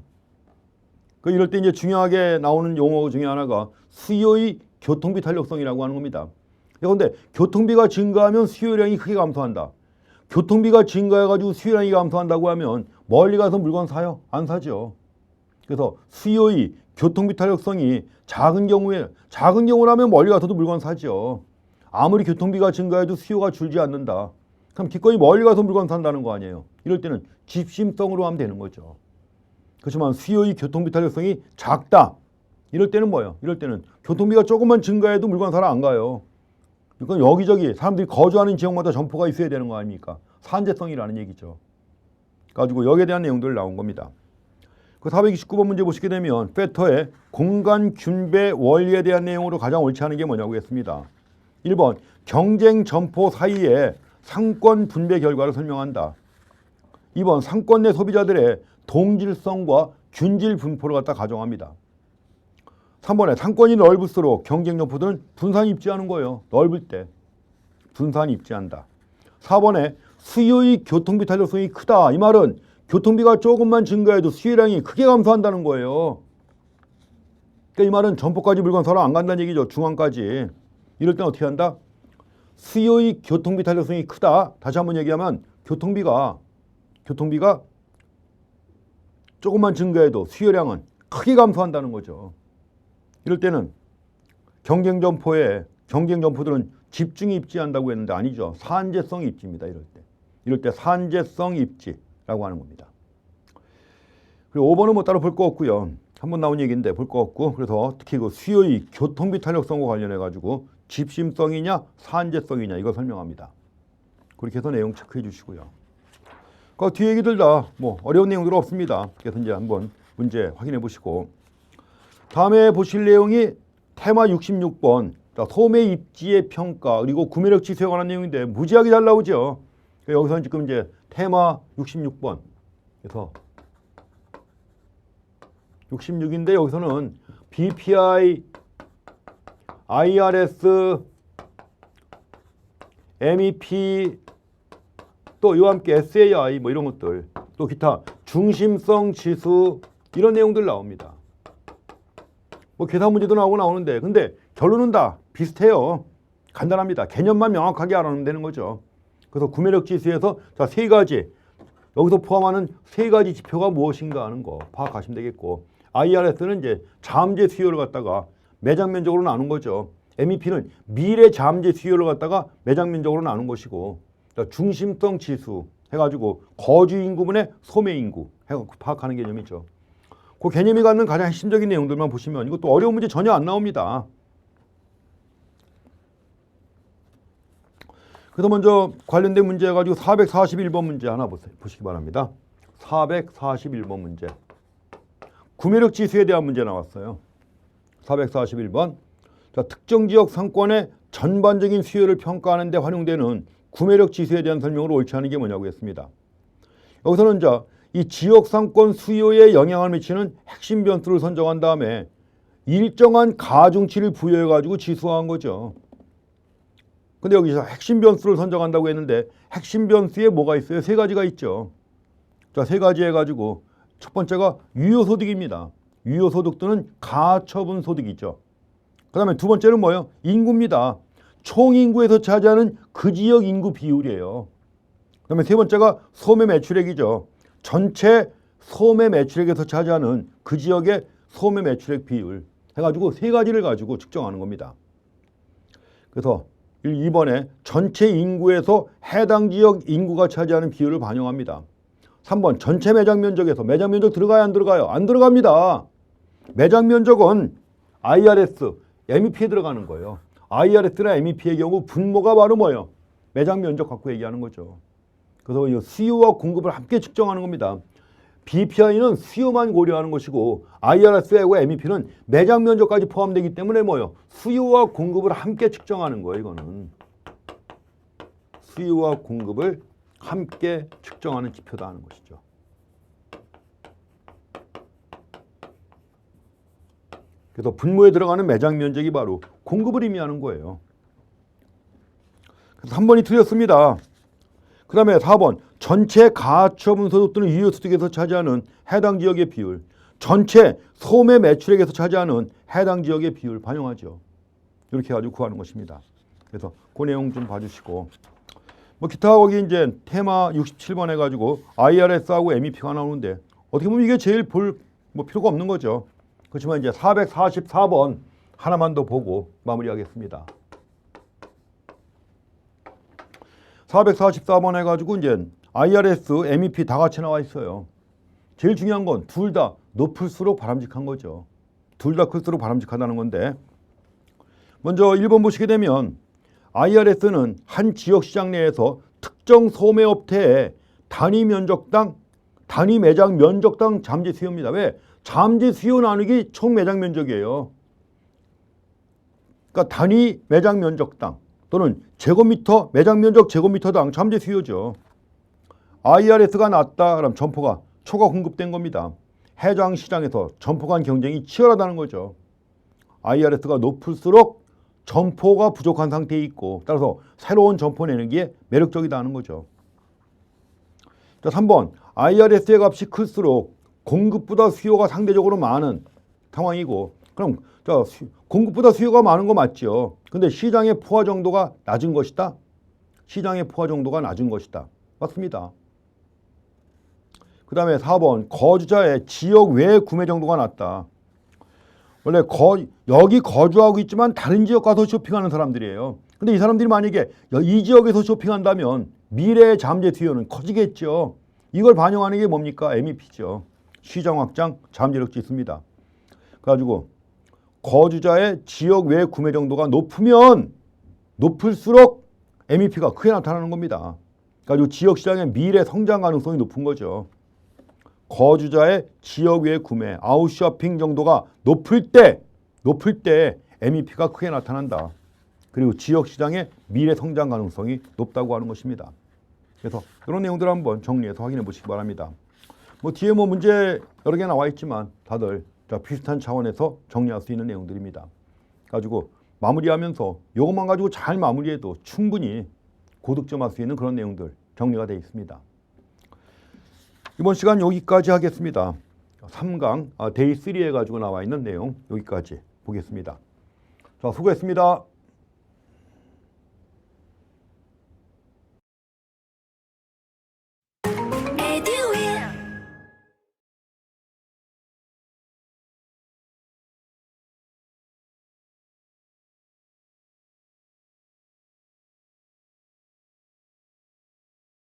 이럴 때 이제 중요하게 나오는 용어 중에 하나가 수요의 교통비 탄력성이라고 하는 겁니다. 그런데 교통비가 증가하면 수요량이 크게 감소한다. 교통비가 증가해가지고 수요량이 감소한다고 하면 멀리 가서 물건 사요? 안 사죠. 그래서 수요의 교통비 탄력성이 작은 경우라면 멀리 가서도 물건 사죠. 아무리 교통비가 증가해도 수요가 줄지 않는다. 그럼 기꺼이 멀리 가서 물건 산다는 거 아니에요. 이럴 때는 집심성으로 하면 되는 거죠. 그렇지만 수요의 교통비 탄력성이 작다. 이럴 때는 뭐예요? 이럴 때는 교통비가 조금만 증가해도 물건 사러 안 가요. 그러니까 여기저기 사람들이 거주하는 지역마다 점포가 있어야 되는 거 아닙니까? 산재성이라는 얘기죠. 가지고 여기에 대한 내용들 나온 겁니다. 그 429번 문제 보시게 되면 페터의 공간 균배 원리에 대한 내용으로 가장 옳지 않은 게 뭐냐고 했습니다. 1번 경쟁 점포 사이의 상권 분배 결과를 설명한다. 2번 상권 내 소비자들의 동질성과 균질 분포를 갖다 가정합니다. 3번에 상권이 넓을수록 경쟁 점포들은 분산 입지하는 거예요. 넓을 때 분산 입지한다. 4번에 수요의 교통비 탄력성이 크다. 이 말은 교통비가 조금만 증가해도 수요량이 크게 감소한다는 거예요. 그러니까 이 말은 점포까지 물건 사러 안 간다는 얘기죠. 중앙까지. 이럴 땐 어떻게 한다? 수요의 교통비 탄력성이 크다. 다시 한번 얘기하면 교통비가 조금만 증가해도 수요량은 크게 감소한다는 거죠. 이럴 때는 경쟁 점포들은 집중 입지한다고 했는데 아니죠. 산재성 입지입니다. 이럴 때 산재성 입지라고 하는 겁니다. 그리고 5번은 뭐 따로 볼 거 없고요. 한번 나온 얘기인데 볼 거 없고, 그래서 특히 그 수요의 교통비 탄력성과 관련해 가지고 집심성이냐 산재성이냐 이거 설명합니다. 그렇게 해서 내용 체크해 주시고요. 그 뒤에 얘기들 다 뭐 어려운 내용들 없습니다. 그래서 이제 한번 문제 확인해 보시고, 다음에 보실 내용이 테마 66번 자, 소매 입지의 평가 그리고 구매력 지수에 관한 내용인데 무지하게 잘 나오죠. 여기서는 지금 이제 테마 66번 그래서 66인데 여기서는 BPI, IRS, MEP 또 이와 함께 SAI 뭐 이런 것들 또 기타 중심성 지수 이런 내용들 나옵니다. 뭐 계산 문제도 나오는데 근데 결론은 다 비슷해요. 간단합니다. 개념만 명확하게 알아내면 되는 거죠. 그래서 구매력 지수에서 자, 세 가지 여기서 포함하는 세 가지 지표가 무엇인가 하는 거 파악하시면 되겠고, IRS는 이제 잠재 수요를 갖다가 매장 면적으로 나눈 거죠. MEP는 미래 잠재 수요를 갖다가 매장 면적으로 나눈 것이고, 중심성 지수 해가지고 거주 인구분의 소매 인구 해갖고 파악하는 개념이죠. 그 개념이 갖는 가장 핵심적인 내용들만 보시면 이것도 어려운 문제 전혀 안 나옵니다. 그래서 먼저 관련된 문제 해가지고 441번 문제 하나 보시기 바랍니다. 441번 문제. 구매력 지수에 대한 문제 나왔어요. 441번. 자, 특정 지역 상권의 전반적인 수요를 평가하는 데 활용되는 구매력 지수에 대한 설명을 옳지 않은 게 뭐냐고 했습니다. 여기서는 이 지역 상권 수요에 영향을 미치는 핵심 변수를 선정한 다음에 일정한 가중치를 부여해 가지고 지수화한 거죠. 근데 여기서 핵심 변수를 선정한다고 했는데 핵심 변수에 뭐가 있어요? 세 가지가 있죠. 자, 세 가지 해가지고 첫 번째가 유효소득입니다. 유효소득 또는 가처분 소득이죠. 그 다음에 두 번째는 뭐예요? 인구입니다. 총인구에서 차지하는 그 지역 인구 비율이에요. 그 다음에 세 번째가 소매 매출액이죠. 전체 소매 매출액에서 차지하는 그 지역의 소매 매출액 비율 해가지고 세 가지를 가지고 측정하는 겁니다. 그래서 2번에 전체 인구에서 해당 지역 인구가 차지하는 비율을 반영합니다. 3번 전체 매장 면적에서 매장 면적 들어가요? 안 들어가요? 안 들어갑니다. 매장 면적은 IRS, MEP에 들어가는 거예요. IRS나 MEP의 경우 분모가 바로 뭐예요? 매장 면적 갖고 얘기하는 거죠. 그래서 이 수요와 공급을 함께 측정하는 겁니다. BPI는 수요만 고려하는 것이고 IRS하고 MEP는 매장 면적까지 포함되기 때문에 뭐예요? 수요와 공급을 함께 측정하는 거예요. 이거는 수요와 공급을 함께 측정하는 지표다 하는 것이죠. 그래서 분모에 들어가는 매장 면적이 바로 공급을 의미하는 거예요. 그래서 3번이 틀렸습니다. 그 다음에 4번 전체 가처분 소득 또는 유효소득에서 차지하는 해당 지역의 비율, 전체 소매 매출액에서 차지하는 해당 지역의 비율 반영하죠. 이렇게 해가지고 구하는 것입니다. 그래서 그 내용 좀 봐주시고, 뭐 기타 거기 이제 테마 67번 해가지고 IRS하고 MEP가 나오는데 어떻게 보면 이게 제일 볼 뭐 필요가 없는 거죠. 그렇지만 이제 444번 하나만 더 보고 마무리하겠습니다. 444번 해가지고 이제 IRS, MEP 다 같이 나와 있어요. 제일 중요한 건 둘 다 높을수록 바람직한 거죠. 둘 다 클수록 바람직하다는 건데, 먼저 1번 보시게 되면 IRS는 한 지역 시장 내에서 특정 소매업체의 단위 면적당, 단위 매장 면적당 잠재 수요입니다. 왜? 잠재 수요 나누기 총 매장 면적이에요. 그러니까 단위 매장 면적당 또는 제곱미터, 매장 면적 제곱미터당 잠재 수요죠. IRS가 낮다 그럼 점포가 초과 공급된 겁니다. 해당 시장에서 점포 간 경쟁이 치열하다는 거죠. IRS가 높을수록 점포가 부족한 상태에 있고 따라서 새로운 점포 내는 게 매력적이다는 거죠. 자, 3번 IRS의 값이 클수록 공급보다 수요가 상대적으로 많은 상황이고, 그럼 자, 공급보다 수요가 많은 거 맞죠. 근데 시장의 포화 정도가 낮은 것이다. 시장의 포화 정도가 낮은 것이다. 맞습니다. 그 다음에 4번 거주자의 지역 외 구매 정도가 낮다. 원래 여기 거주하고 있지만 다른 지역 가서 쇼핑하는 사람들이에요. 근데 이 사람들이 만약에 이 지역에서 쇼핑한다면 미래의 잠재 수요는 커지겠죠. 이걸 반영하는 게 뭡니까? MEP죠. 시장 확장 잠재력 지수입니다. 그래가지고 거주자의 지역 외 구매 정도가 높으면 높을수록 MEP가 크게 나타나는 겁니다. 그래가지고 지역 시장의 미래 성장 가능성이 높은 거죠. 거주자의 지역 외 구매, 아웃쇼핑 정도가 높을 때 MEP가 크게 나타난다. 그리고 지역 시장의 미래 성장 가능성이 높다고 하는 것입니다. 그래서 이런 내용들을 한번 정리해서 확인해 보시기 바랍니다. 뒤에 문제 여러 개 나와 있지만 다들 비슷한 차원에서 정리할 수 있는 내용들입니다. 가지고 마무리하면서 이것만 가지고 잘 마무리해도 충분히 고득점할 수 있는 그런 내용들 정리가 되어 있습니다. 이번 시간 여기까지 하겠습니다. 3강 데이 3에 가지고 나와 있는 내용 여기까지 보겠습니다. 자, 수고했습니다.